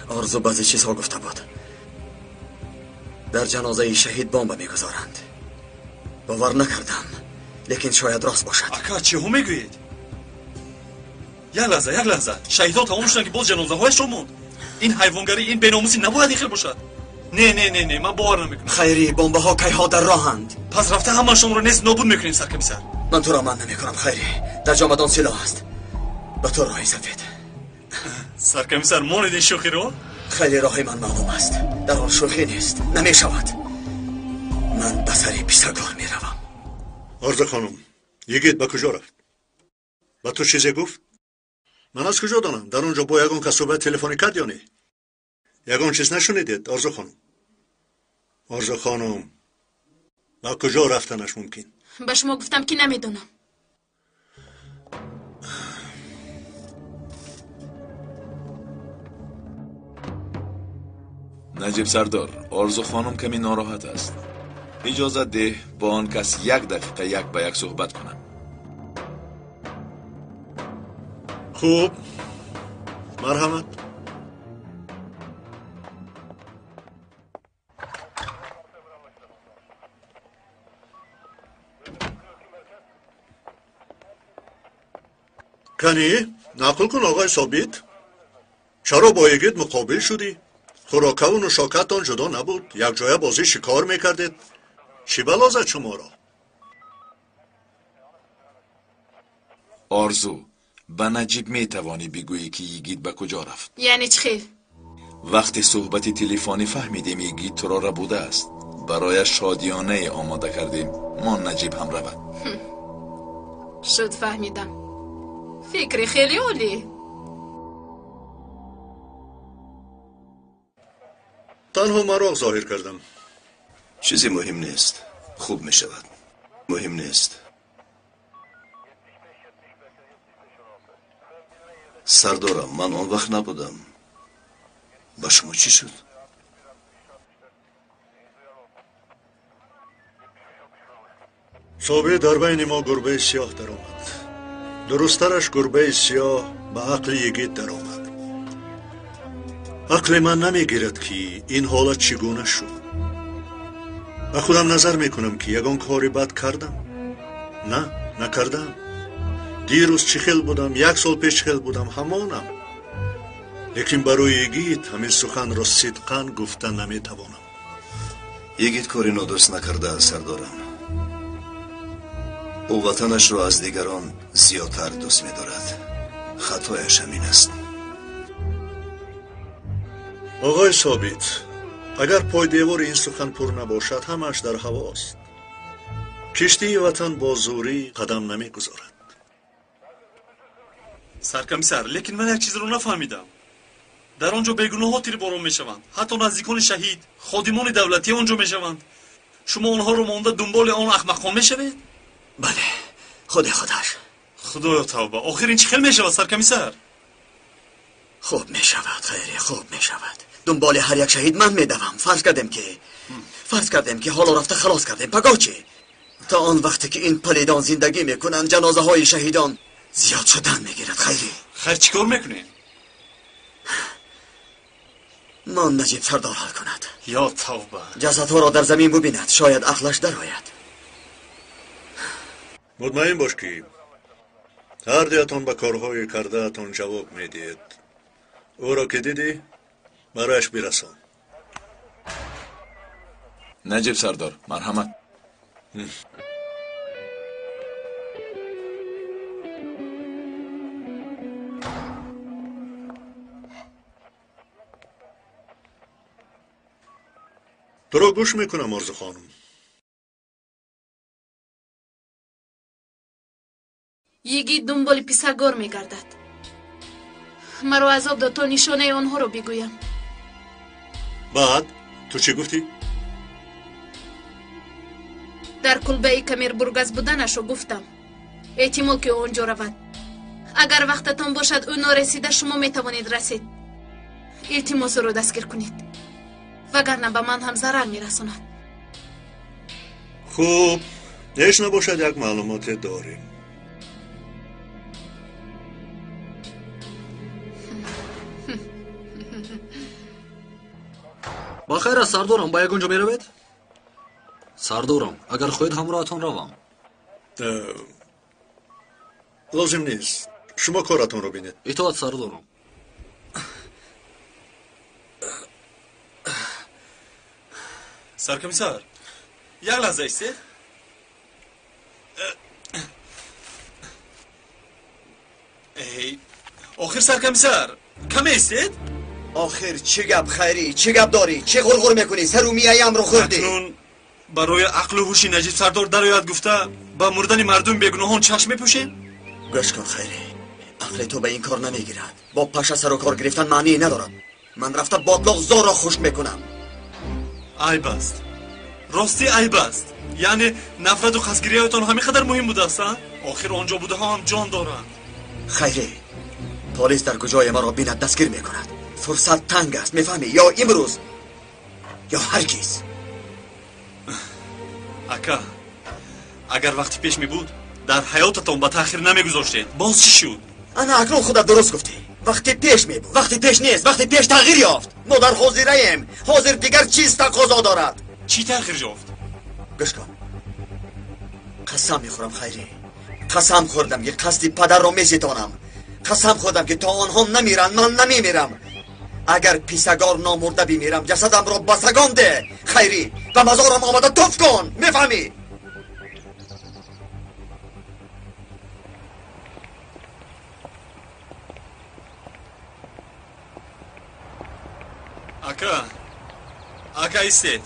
آرزو بعضی چیزها گفته بود. در جنازه شهید بمب میگذارند. باور نکردم لیکن شاید راست باشد. اکا چه هم میگویید؟ یک لحظه شهیدها تمام شدن که باز جنازه هایشون موند. این حیوانگری، این بیناموسی نباید این خیلی باشد. نه من باور نمیکنم. خیری، بمب ها کی ها در راهند. پس رفته همشون رو نیست نابود میکنیم سرکمیسر. من تو را من نمیکنم خیری. در جامدان سلاح است. به تو راهی سفید. سرکمیسر ماند این شوخی رو؟ خیلی راهی من معلوم است. در آن شوخی نیست. نمیشود. من به سری پیسگار میروم. آرزو خانم، یگید به کجا رفت؟ به تو چیزی گفت؟ من از کجا دانم؟ در اونجا با یگان که صحبت تلفنی کرد یا نه؟ یگان چیز نشنیدید آرزو خانم؟ آرزو خانم، به کجا رفتنش ممکن؟ به شما گفتم که نمیدونم. نجیب سردار، آرزو خانم کمی ناراحت است. اجازه ده با آن کس 1 دقیقه یک به یک صحبت کنم. خوب، مرحمت. کنی نقل کن آقای ثابت، چرا با یگید مقابل شدی؟ خوراکه و نشاکتان جدا نبود؟ یک جای بازی شکار میکردید؟ چی بلازد شما را؟ آرزو، به نجیب میتوانی بگویی که یگید به کجا رفت؟ یعنی چی خیر؟ وقتی صحبت تلفنی فهمیدیم یگید تو را بوده است، برای شادیانه آماده کردیم ما نجیب هم رود. شد فهمیدم. فکری خیلی عالی. تنها مراغ ظاهر کردم. چیزی مهم نیست. خوب می شود. مهم نیست. سردارم، من آن وقت نبودم. با شما چی شد؟ صبح در بین ما گربه سیاه در آمد. درسترش گربه سیاه به عقل یگید در آمد. عقل من نمیگیرد که این حالت چگونه شد. به خودم نظر میکنم که یگان کاری بد کردم. نه، نکردم. دیروز چی خیل بودم، 1 سال پیش خیل بودم، همانم. لیکن برای یگید همین سخن را صدقاً گفتن نمیتوانم. یگید کاری نادرست نکرده سردارم. او وطنش را از دیگران زیادتر دوست می‌دارد. خطایش همین است. آقای ثابت، اگر پای دیوار این سخن پر نباشد همش در هواست. کشتی وطن با زوری قدم نمیگذارد. سرکمیسر، لیکن من یک چیز رو نفهمیدم. در آنجا بیگناه ها تیرباران میشوند، حتی نزدیکان شهید، خادمان دولتی آنجا میشوند. شما آنها رو مانده دنبال آن احمقان میشوید؟ بله، خودش. خدایا توبه، آخر این چی خیلی میشود سرکمیسر؟ خوب میشود خیلی، خوب میشود. دنبال هر یک شهید من میدوم. فرض کردیم که حالا رفته خلاص کردیم. پگاه چی؟ تا آن وقتی که این پلیدان زندگی میکنن جنازه های شهیدان زیاد شدن میگیرد. خیر چیکار میکنین؟ من نجیب سردار حل کند. یا توبه. جسدها را در زمین ببیند، شاید عقلش درآید. مطمئن باش که هر دیتان به کارهای کرده اتان جواب میدید. او را که دیدی برایش برسان. نجیب سردار، مرحمت. تو را گوش میکنم آرزو خانم. یگید دنبال پسرگار میگردد. مرا عذاب داد تا نشانه آنها رو بگویم. بعد تو چی گفتی؟ در کلبه کمیر برگز بودنش رو گفتم. احتمال که آنجا رود. اگر وقتتان باشد او نارسیده شما میتوانید رسید. التماس رو دستگیر کنید، وگرنه به من هم ضرر میرساند. خوب، هیچ نباشد یک معلومات داریم. با خیر است سردارم، با یگونجا میروید؟ سردارم، اگر خواهید همراهتان روم. لازم نیست. شما کارتون رو بینید. اطاعت سردارم. سرکمیسر یک لحظه ایستید. آخر سرکمیسر کم ایستید؟ آخر چه گپ خیری؟ چه گپ داری؟ چه غرغر میکنی؟ سرومی ایم رو خوردی؟ اکنون برای عقل و هوش نجیب سردار درآید گفته با مردن مردم بیگناهان چشم میپوشین؟ گوش کن خیری، عقل تو به این کار نمیگیرد. با پشه سر و کار گرفتن معنی ندارد. من رفته باطلاق زور را خشک میکنم. عیب است، راستی عیب است. یعنی نفرت و خستگیری هایتان همین قدر مهم بوده است؟ آخر آنجا بوده ها هم جان دارند. خیری، پلیس در کجای ما را بیند دستگیر میکند. فرصت تنگ است، میفهمی؟ یا امروز یا هرگز. اکا اگر وقتی پیش می بود در حیاتتان به تأخیر نمیگذاشتید، باز چی شد؟ انا اکنون خودت درست گفتی. وقتی پیش می بود، وقتی پیش نیست، وقتی پیش تغییر یافت. ما در حاضره ایم. حاضر دیگر چیز تقاضا دارد. چی تغییر یافت؟ گوش کن، قسم میخورم خیری، قسم خوردم که قصد پدر را میستانم. قسم خوردم که تا آنها نمیرن من نمیمیرم. اگر پیسگار نامرده بمیرم جسدم را بسگان ده خیری و مزارم آمده توف کن. میفهمی؟ اکا ایستید.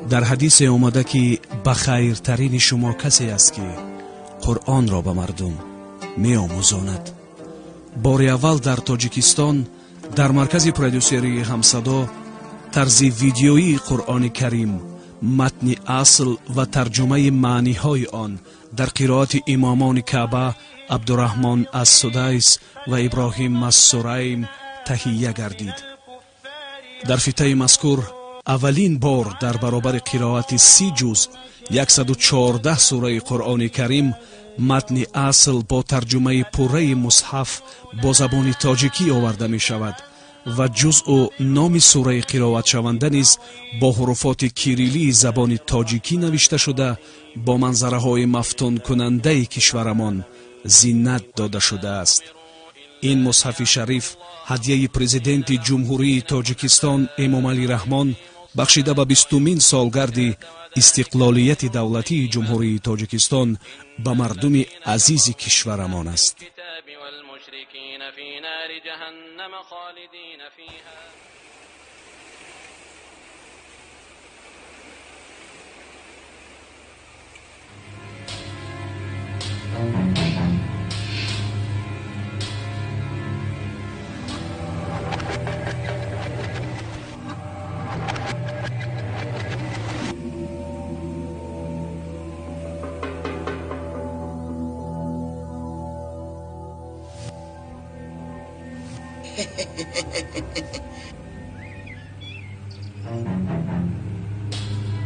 در حدیث اومده که بخیرترین شما کسی است که قرآن را به مردم می آموزاند. بار اول در تاجیکستان در مرکز پرودوسری همصدا طرز ویدیویی قرآن کریم، متن اصل و ترجمه معنی های آن در قرائت امامان کعبه عبدالرحمن از سدیس و ابراهیم از سریم تهیه گردید. در فیته مذکور اولین بار در برابر قرائت 30 جز 114 سوره قرآن کریم متن اصل با ترجمه پوره مصحف با زبان تاجیکی آورده می شود و جزء و نام سوره قرائت شونده نیز با حروفات کیریلی زبان تاجیکی نوشته شده با منظره های مفتون کننده کشورمان زینت داده شده است. این مصحف شریف هدیه پرزیدنت جمهوری تاجیکستان امام علی رحمان بخشیده به 20مین سالگرد استقلالیت دولتی جمهوری تاجیکستان به مردم عزیز کشورمان است.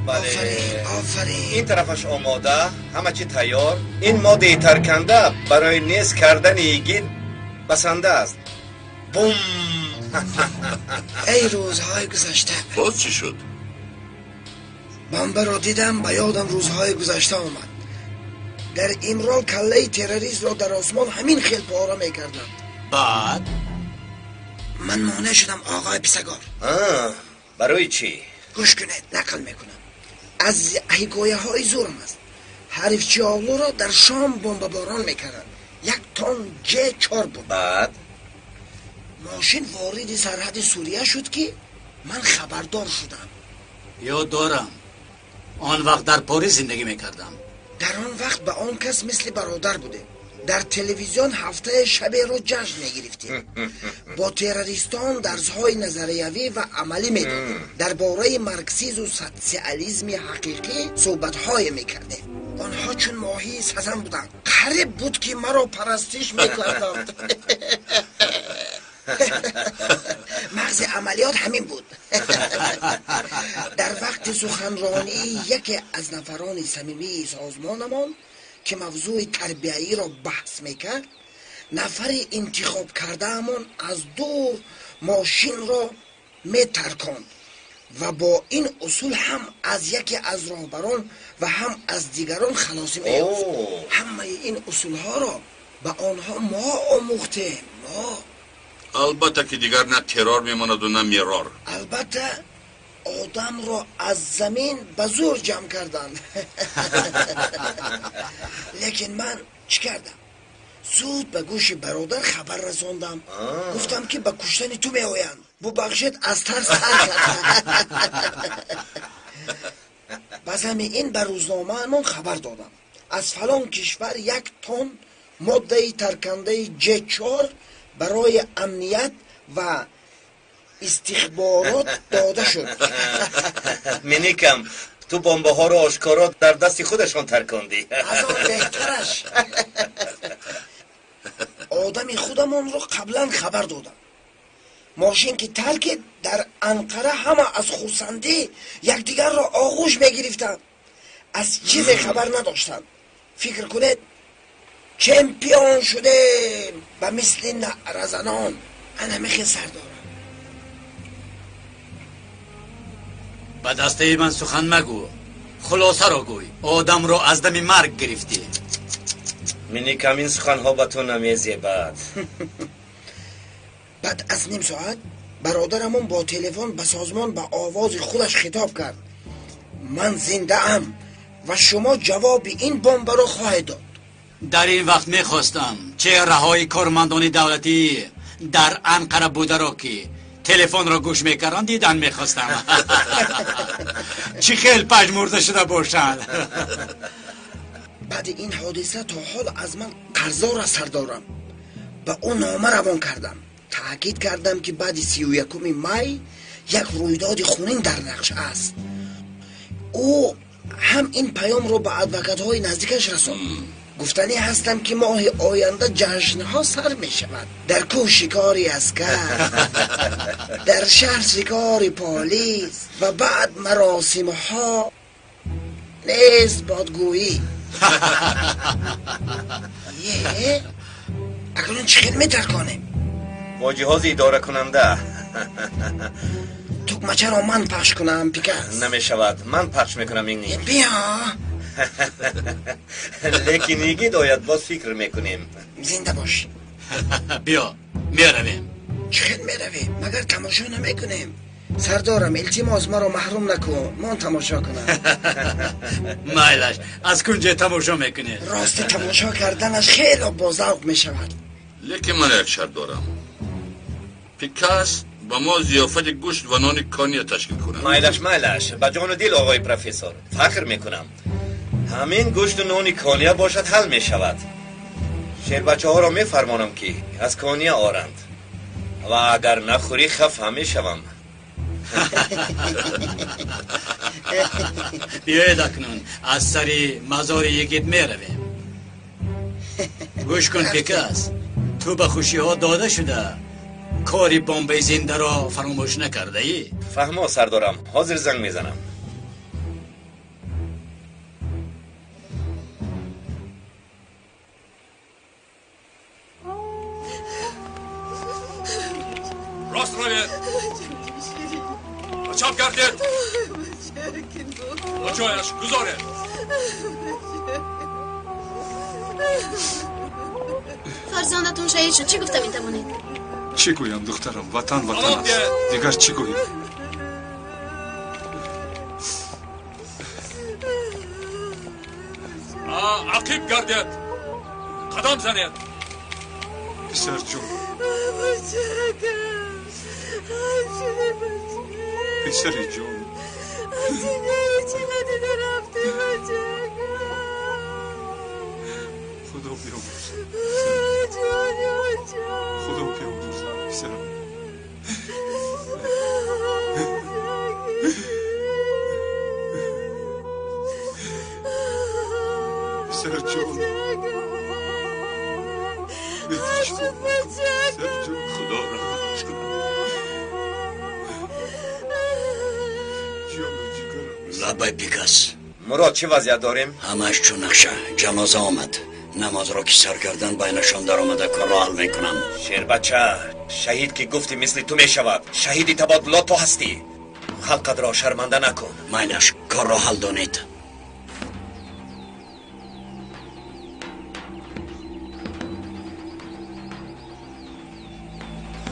بله آفرین. این طرفش آماده، همه چی تیار. این ماده ترکنده برای نیست کردن گید بسنده است. بوم. ای روزهای گذشته. باز چی شد؟ بمبه را دیدم، به یادم روزهای گذشته آمد. در امرال کله تروریست را در آسمان همین خیل پاره میکردند. بعد من مانع شدم آقای پیسگار. برای چی؟ گوش کنید، نقل میکنم از حکایه های زورم است. حریفچی آولو را در شام بمب باران میکردن. 1 تن J4 بود. بعد ماشین وارد سرحد سوریه شد که من خبردار شدم. یاد دارم آن وقت در پاریس زندگی میکردم. در آن وقت به آن کس مثل برادر بوده. در تلویزیون هفته شبه رو جشن میگرفتیم. با تروریستان درسهای نظریوی و عملی میدادیم. درباره مارکسیسم و سوسیالیسم حقیقی صحبت‌های میکردیم. آنها چون ماهی سزن بودند. قریب بود که مرا پرستش میکردند. مغز عملیات همین بود. در وقت سخنرانی یکی از نفران صمیمی سازمانمان که موضوع تربیتی را بحث میکرد، نفر انتخاب کرده همون از دور ماشین را میترکاند و با این اصول هم از یکی از راهبران و هم از دیگران خلاصی می‌یافت. همه این اصول ها را به آنها ما آموختیم. ما البته که دیگر نه ترور میماند و نه میرار. البته آدم را از زمین به زور جمع کردن. لیکن من چی کردم؟ زود به گوش برادر خبر رساندم. گفتم که به کشتن تو می آیند. ببخشید از ترس سر کردم. باز این به روزنامه من خبر دادم از فلان کشور 1 تن ماده ترکنده J4 برای امنیت و استخبارات داده شد. منیکم تو بمب ها رو آشکارا در دست خودشان ترکاندی. از آن بهترش آدم خودمان رو قبلا خبر دادم. ماشین که ترک در انقره همه از خورسندی یکدیگر را آغوش میگرفتند. از چیزی خبر نداشتند. فکر کنید چمپیون شدیم به مثل نعره زنان. انا میخی سر دارم. به دسته من سخن مگو، خلاصه را گوی. آدم را از دم مرگ گرفتی. منی کمین سخن ها به تو نمیزی. بعد از نیم ساعت برادرمون با تلفن به سازمان به آواز خودش خطاب کرد. من زنده ام و شما جواب این بمب را خواهید داد. در این وقت میخواستم چهره‌های کارمندان دولتی در انقره بوده را که تلفن را گوش میکردن دیدن میخواستم. چی خیلی پژمرده شده باشند. بعد این حادثه تا حال از من قرضا را سر دارم. به اون نامه روان کردم. تأکید کردم که بعد 31 می یک رویداد خونین در نقش است. او هم این پیام رو به ادوکات های نزدیکش رساند. گفتنی هستم که ماه آینده جشن ها سر می شود. در کوه شکاری اسکر، در شهر شکاری پالیس و بعد مراسم ها نیست بادگویی. اکنون چه خیلی می ترکانیم؟ با جهاز اداره کننده. تکمچه را من پخش کنم پیکس؟ نمی شود. من پخش میکنم اینی. بیا. لیکن ایگی داید باز فکر میکنیم. زنده باش. بیا میرویم. چه میرویم؟ مگر تماشا نمیکنیم؟ سردارم التماس ما را محروم نکن. من تماشا کنم. مایلش از کنجه تماشا میکنی؟ راست تماشا کردنش خیلی با ذوق میشود. لیکن من یک شرط دارم. پیکاس با ما ضیافت گوشت و نان کانی تشکیل کنم. مایلش به جان و دل آقای پروفسور فخر میکنم. همین گوشت و نان کانیا باشد حل میشود. شیر بچه ها را میفرمانم که از کانیا آرند و اگر نخوری خفه میشوم. بیاید اکنون از سری مزار یگید میرویم. گوش کن پیکاس، تو به خوشی ها داده شده کاری بمب زنده را فراموش نکرده ای؟ فهمو سردارم. حاضر زنگ میزنم. راست روید. چاپ گردید. جایش گذاره. فرزندتون شهید شد. چی گفته میتوانید؟ چی گویم دخترم؟ وطن است. دیگر چی گویم؟ عقیب گردید. قدم زنید. پسر جون. پسر جون. خدا بیامرز. خدا بیامرز پسرم. پسر جون. پسر جون خدا رحمت کنه. لبای پیکاس. مراد چه وضعیت داریم؟ همش چون نقشه. جنازه آمد. نماز را که سر کردن بینشان در آمده کار را حل میکنم. شیر بچه، شهید که گفتی مثل تو میشود. شهیدی تبادلات تو هستی. خلقت را شرمنده نکن. مایلش کار را حل دانید.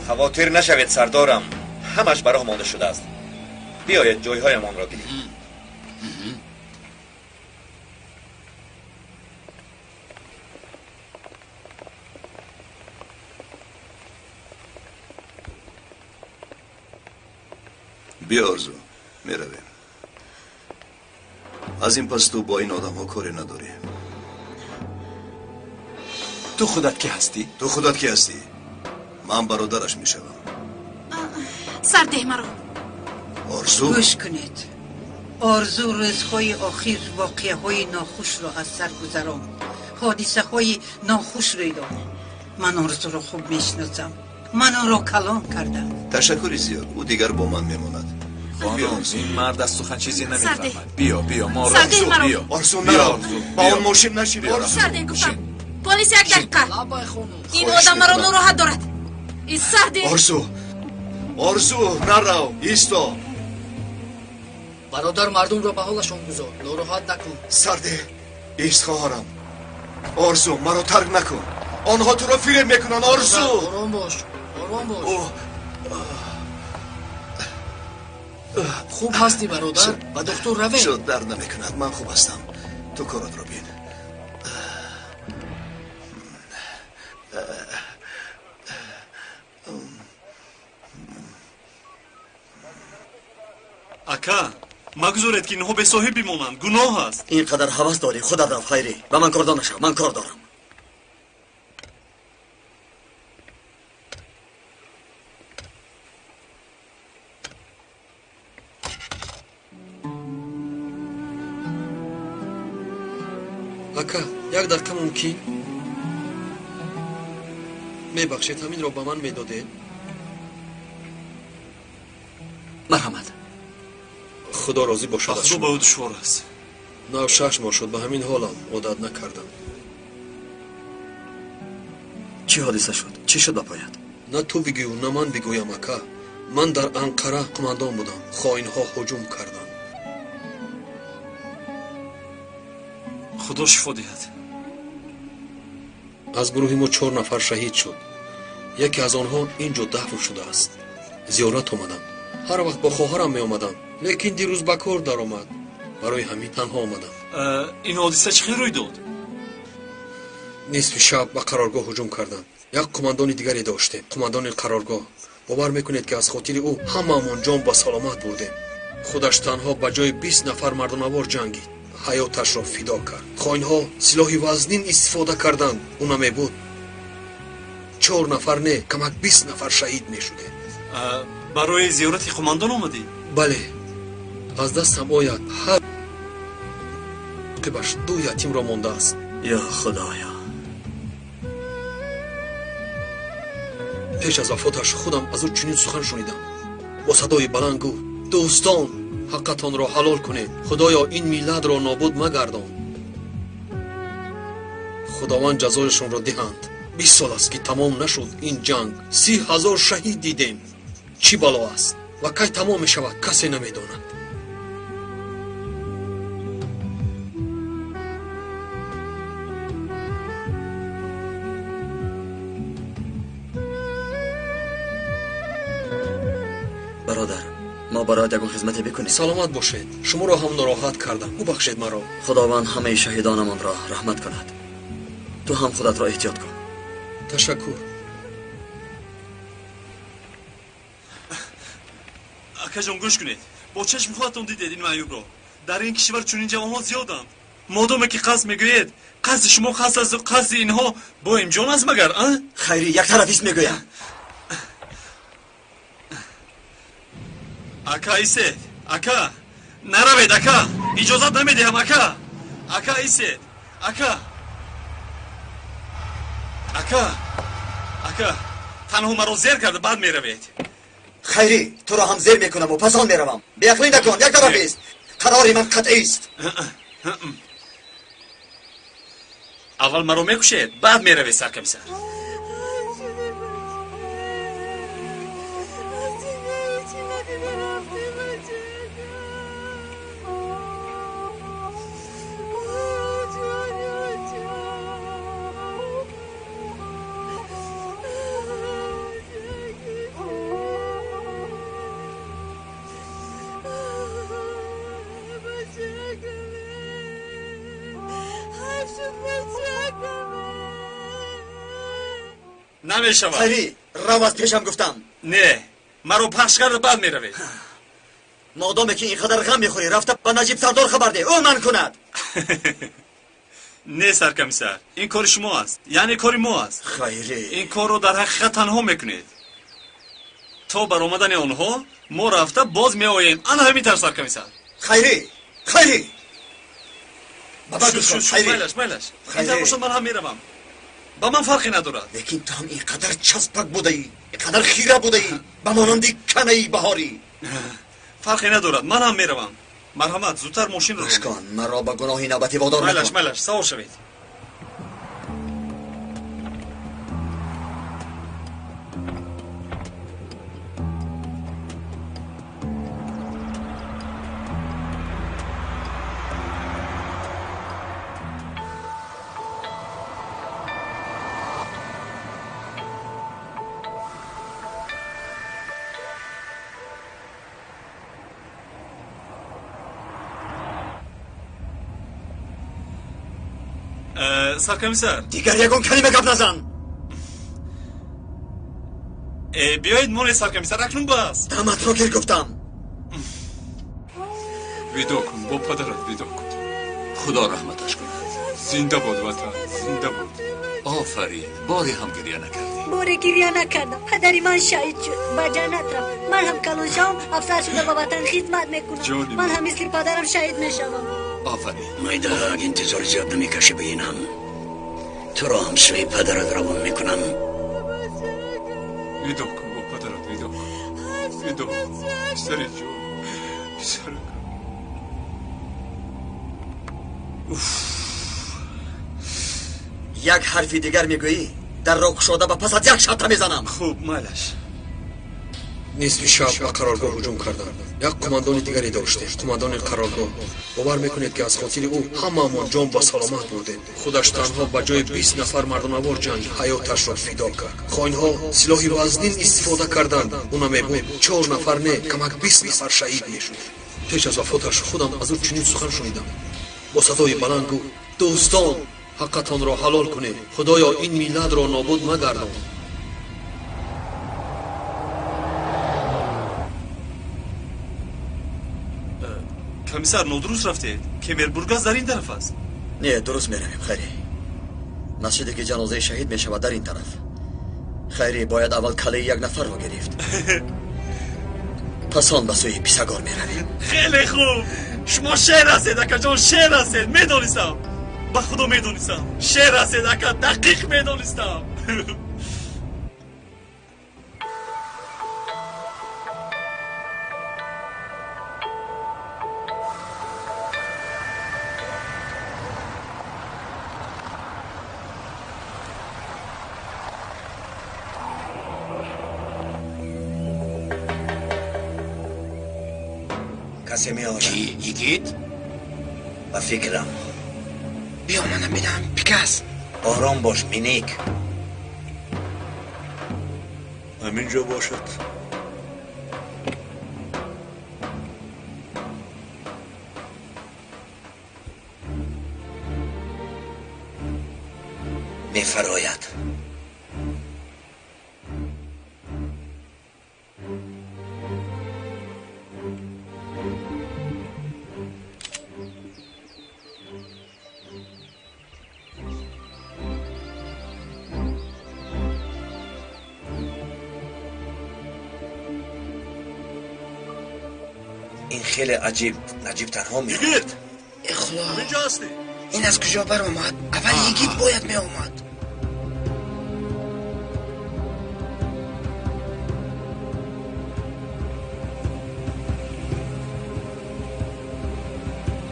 خواطر نشوید سردارم، همش برای مانده شده است. بیاید جایهایمان را گیریم. بیا آرزو، میرویم. از این پس تو با این آدم ها کاری نداری. تو خودت کی هستی؟ تو خودت کی هستی؟ من برادرش میشوم. سرده مرا. آرزو؟ گوش کنید. آرزو روزهای آخر واقعه های ناخوش را از سر گذراند. حادثه های ناخوش روی داد. من آرزو را خوب میشناسم. من آن را کلام کردم. تشکری زیاد. او دیگر با من میماند. خانم این مرد از سخن چیزی نمیفهمد. بیا ما را سرده مرا. بیا. آرزو نرو. با اون ماشین نشین. سرده گفتم. پلیس یک دقیقه. این آدم مرا ناراحت دارد. این سرده. آرزو نرو. ایستا. برادر مردم را به حالشان گذار. ناراحت نکن. سرده ایست خواهرم. آرزو مرا ترک نکن. آنها تو را فریب میکنن. آرزو آرام باش. خوب هستی برادر؟ و دکتر روی؟ شد درد نمیکند. من خوب هستم. تو کارت را بین. اکا مگذارید که اینها به صاحب بمانند. گناه است. اینقدر هوس داری خودت رفت خیری. و من کار نشو. من کار دارم. اکا یک دقیقه ممکن؟ میبخشید همین را به من میداده؟ مرحمت. خدا راضی باشد از خدا شما. با دشوار است. 9-6 ماه شد به همین حالم عادت نکردم. چی حادثه شد؟ چی شد بپاید؟ نه تو بگو نه من بگویم اکا. من در انقره قماندان بودم. خائنها هجوم کردند. خدا شفا دهد. از گروه ما 4 نفر شهید شد. یکی از آنها اینجا دفن شده است. زیارت آمدم. هر وقت با خواهرم می آمدم. لیکن دیروز به کار در آمد. برای همین تنها آمدم. این حادثه چی روی داد؟ نصف شب به قرارگاه هجوم کردند. یک قماندان دیگری داشتیم. قماندان قرارگاه. باور میکنید که از خاطر او هممون جان با سلامت بردیم. خودش تنها به جای 20 نفر مردم‌آور جنگید. حیاتش را فدا کرد. خائنها سلاح وزنین استفاده کردند. اون می بود 4 نفر نه کمک 20 نفر شهید می شده. برای زیارت قماندان آمدی؟ بله. از دستم آید هر قبش 2 یتیم را مانده است. یا خدایا. پیش از وفاتش خودم از او چنین سخن شنیدم. با صدای بلند گفت دوستان حقتان را حلال کنید. خدایا این میلاد را نابود مگردان. خداوند جزایشان را دهند. 20 سال است که تمام نشد این جنگ. 30,000 شهید دیدیم. چی بلا است و کی تمام می شود کسی نمیداند. برادر ما برایت یکون خدمتی بکنیم. سلامت باشید. شما را هم ناراحت کردم. ببخشید مرا. خداوند همه شهیدانمان را رحمت کند. تو هم خودت را احتیاط کن. تشکر. اکا جان گوش کنید. با چشم خودتون دیدید این معیوب را. در این کشور چنین جوان‌ها زیادند. مادامی که قصد میگویید قصد شما قصد از قصد اینها با امجان است مگر؟ خیری یک طرفیست میگویم. اکا ایسید. اکا نروید. اکا اجازت نمیدهم. اکا ایسید. اکا تنها مرا زیر کرده بعد میروید. خیری تو را هم زیر میکنم و پس آن میروم. بیعقلی نکن. یک طرفیست. قراری من قطعی است. اول مرا میکشید بعد میروید سرکمیسر. نمیشود. خیری رو از پیشم گفتم. نه مرا پخش کرده بعد میروید. مادامی که اینقدر غم میخوری رفته به نجیب سردار خبر ده او من کند. نه سرکمیسر این کار شما است، یعنی کاری ما است. خیری این کار رو در حقیقت تنها میکنید. تا بر آمدن آنها ما رفته باز می آییم. آن همینطور سرکمیسر. خیری بابا شو خیری ملش اینطور باشد من هم میروم. با من فرقی ندارد. لیکن تو هم اینقدر چسبک بوده ای، اینقدر خیره بوده ای، به مانندی کنه ای بهاری. فرقی ندارد من هم میروم. مرحمت زودتر ماشین رو کن مرا به گناهی نوبتی وادار نکن. ملش سوار شوید. سرکمیسر دیگر یکون کلمه گپ نزن. بیایید مون سرکمیسر اکنون بس. دمت رو گیر گفتم. ویدو کن با پدرت ویدو کن. خدا رحمتش کند. زنده بود وطن زنده بود. آفرین باری هم گریه نکردی. باری گریه نکردم. پدری من شهید شد با جنت رفت. من هم کلون شام افسر شده با وطن خدمت میکنم. من هم مثل پدرم شهید میشوم. آفرین. مایدا اگه انتظار زیاد نمیکشه بینم تو را هم سوی پدرت روان میکنم. ویدو کن با پدرت ویدو کن. ویدو سری جو سر یک حرفی دیگر میگویی در را گشاده و پس از یک شب میزنم. خوب مالش. نصف شب به قرارگاه هجوم کردند. یک کماندان دیگری داشتیم. کماندان قرارگاه باور میکنید که از خاطر او هممون جان با سلامت بردیم. خودش تنها به جای 20 نفر مردانوار جنگ حیاتش را فدا کرد. خائنها سلاح وزنین استفاده کردند. اونا میگفت 4 نفر نه کمک 20 نفر شهید میشد. پیش از وفاتش خودم از او چنین سخن شنیدم. با صدای بلند گفت دوستان حقتان را حلال کنید. خدایا این میلاد را نابود مگردان. کمیسر نادرست رفتید. کمربورگاز در این طرف است. نه درست میرویم خیری. مسجدی که جنازه شهید میشود در این طرف. خیری باید اول کله یک نفر رو گرفت. پس آن به سوی پیسگار میرویم. خیلی خوب. شما شعر هستید اکا جان شعر هستید. میدونستم به خدا میدونستم شعر هستید اکا دقیق میدونستم. کسی می آرد کی؟ یکیت؟ و فکرم بیا منم بدم پیکس. آرام باش مینیک. همینجا باشد. می فراید. این خیلی عجیب. نجیب تنها می آمد. اینجا هستی. این از کجا بر آمد؟ اول یگید باید می آمد.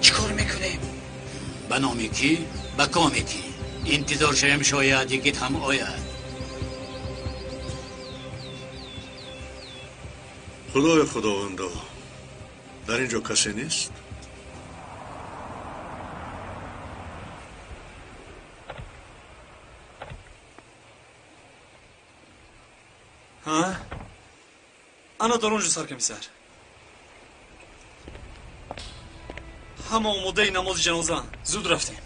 چیکار میکنیم؟ به نام کی؟ به کام کی؟ انتظار شویم شاید یکیت هم آید. خدای خداوندا در اینجا کسی نیست؟ ها؟ انا در اونجا سرکمیسر. همه آماده نماز جنازه. زود رفتیم.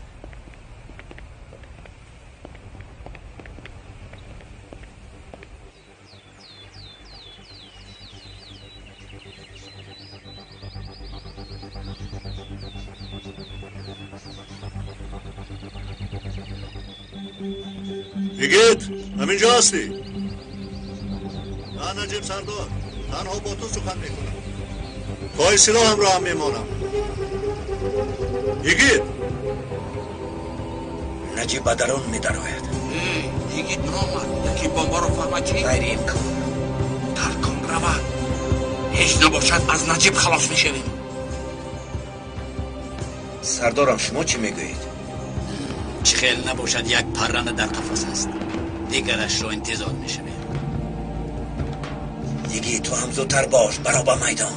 یگید همینجا هستی؟ نه نجیب سردار، تنها با تو سخن میکنم. پای سلاحم را هم میمانم. یگید نجیب به درون میدراید. یگید نامد یکی با ما رو فهمد چی؟ غیر امکان. ترکان رود. هیچ نباشد از نجیب خلاص میشویم. سردارم شما چی میگویید؟ چه خیل نباشد یک پرنده در قفس است. دیگرش را انتظار میشویم. دیگه تو هم زودتر باش برو با میدان.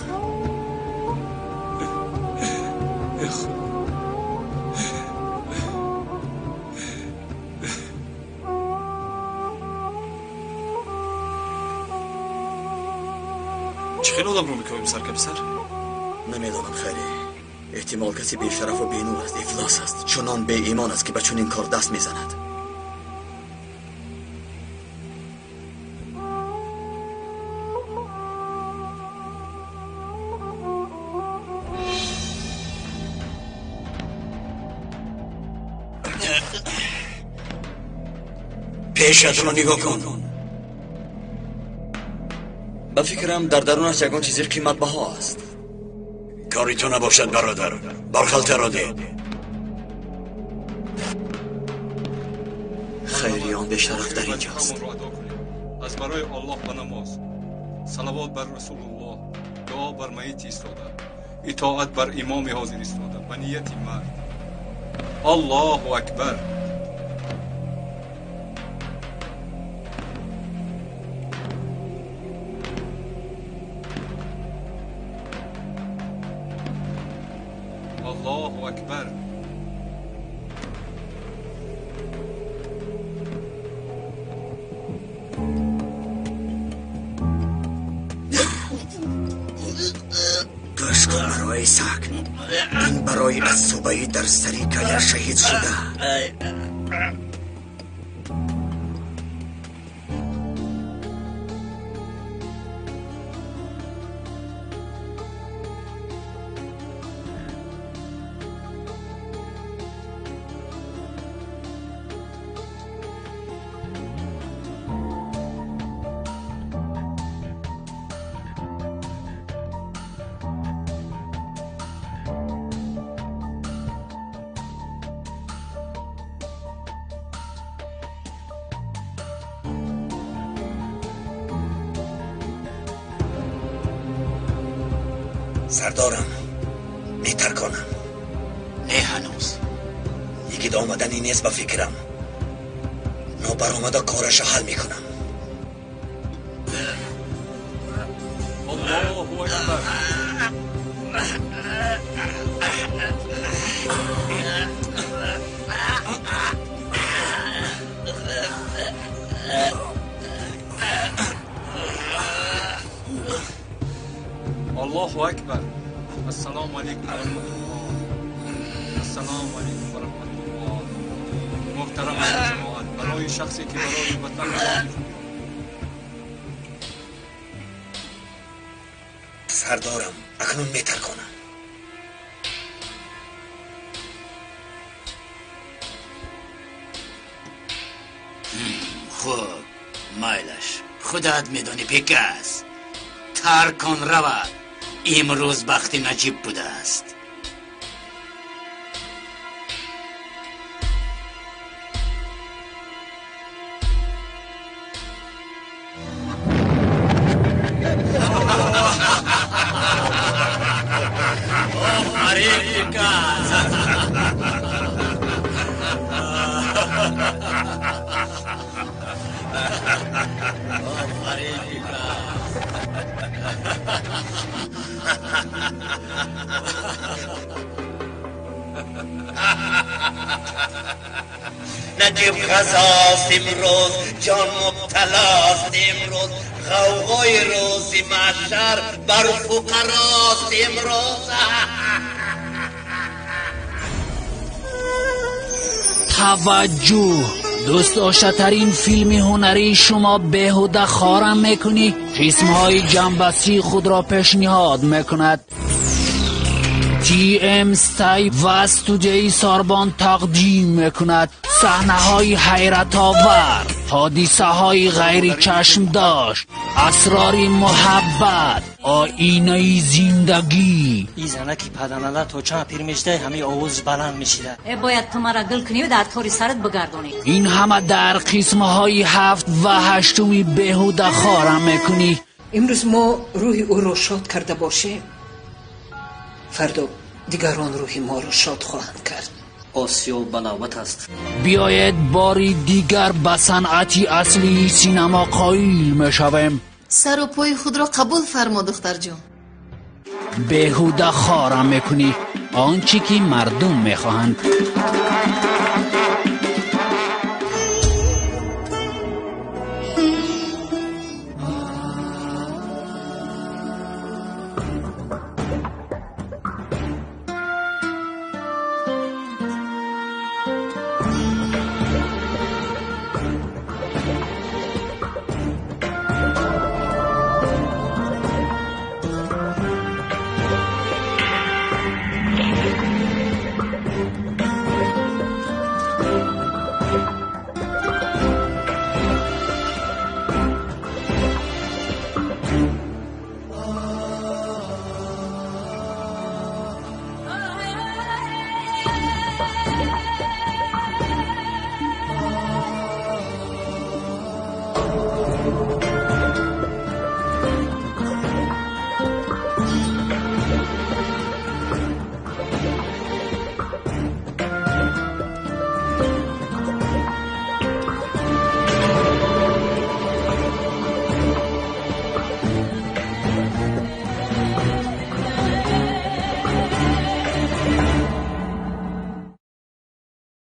چه خیلی آدم رو میکنیم سرکپسر؟ نمیدانم خیلی. احتمال کسی بی شرف و بی نور است، افلاس است، چنان بی ایمان است که به چنین کار دست میزند. پیشت رو نگاه کن. به فکرم در درونش یکان چیزی قیمت بها است. کاری تو نباشد برادر، برخلطه را ده. خیریان به شرف در اینجاست. از برای الله و نماز صلوات بر رسول الله، دعا بر میت ایستاده، اطاعت بر امام حاضر ایستاده و نیت مرد. الله اکبر. الله اکبر. گوش کن برای سگ. این برای از صبحی در سریکه شهید شده. سردارم میترکانم. نه هنوز. یکی آمدنی نیست به فکرم. نابرآمده کارش حل میکنم. الله اکبر. الله اکبر. السلام علیکم و رحمت الله. السلام علیکم و رحمت الله. محترم جماعت، برای شخصی که برای وطن سردارم اکنون میترکانم. خوب مایلش خودت میدانی پیکس. ترکان رود. امروز بخت نجیب بوده است. آفرین پیکس. آفرین پیکس. نجیب غذاست امروز، جان مبتلاست امروز، غوغای روز محشر بر فقراست امروز. توجه دوست داشترین فیلم هنری شما بهوده خارم میکنی؟ قسمهای جنبسی خود را پیشنهاد میکند. TM ستای و استودیوی ساربان تقدیم میکند صحنه های حیرت آور، حادثه های غیر چشم داشت، اسرار محبت، آینه زندگی. این زنه که پدنالا تو چند پیر میشده همه آوز بلند میشیده. باید تو مرا گل کنی و در کاری سرت بگردونی. این همه در قسم های 7 و 8 بهوده خارم میکنی. امروز ما روح او را شاد کرده باشیم، فردا دیگران روح ما را شاد خواهند کرد. آسیا و بلاوت است. بیاید باری دیگر به صنعتی اصلی سینما قایل میشویم. سر و پای خود را قبول فرما دختر جان. بهوده خارم میکنی آنچه که مردم میخواهند.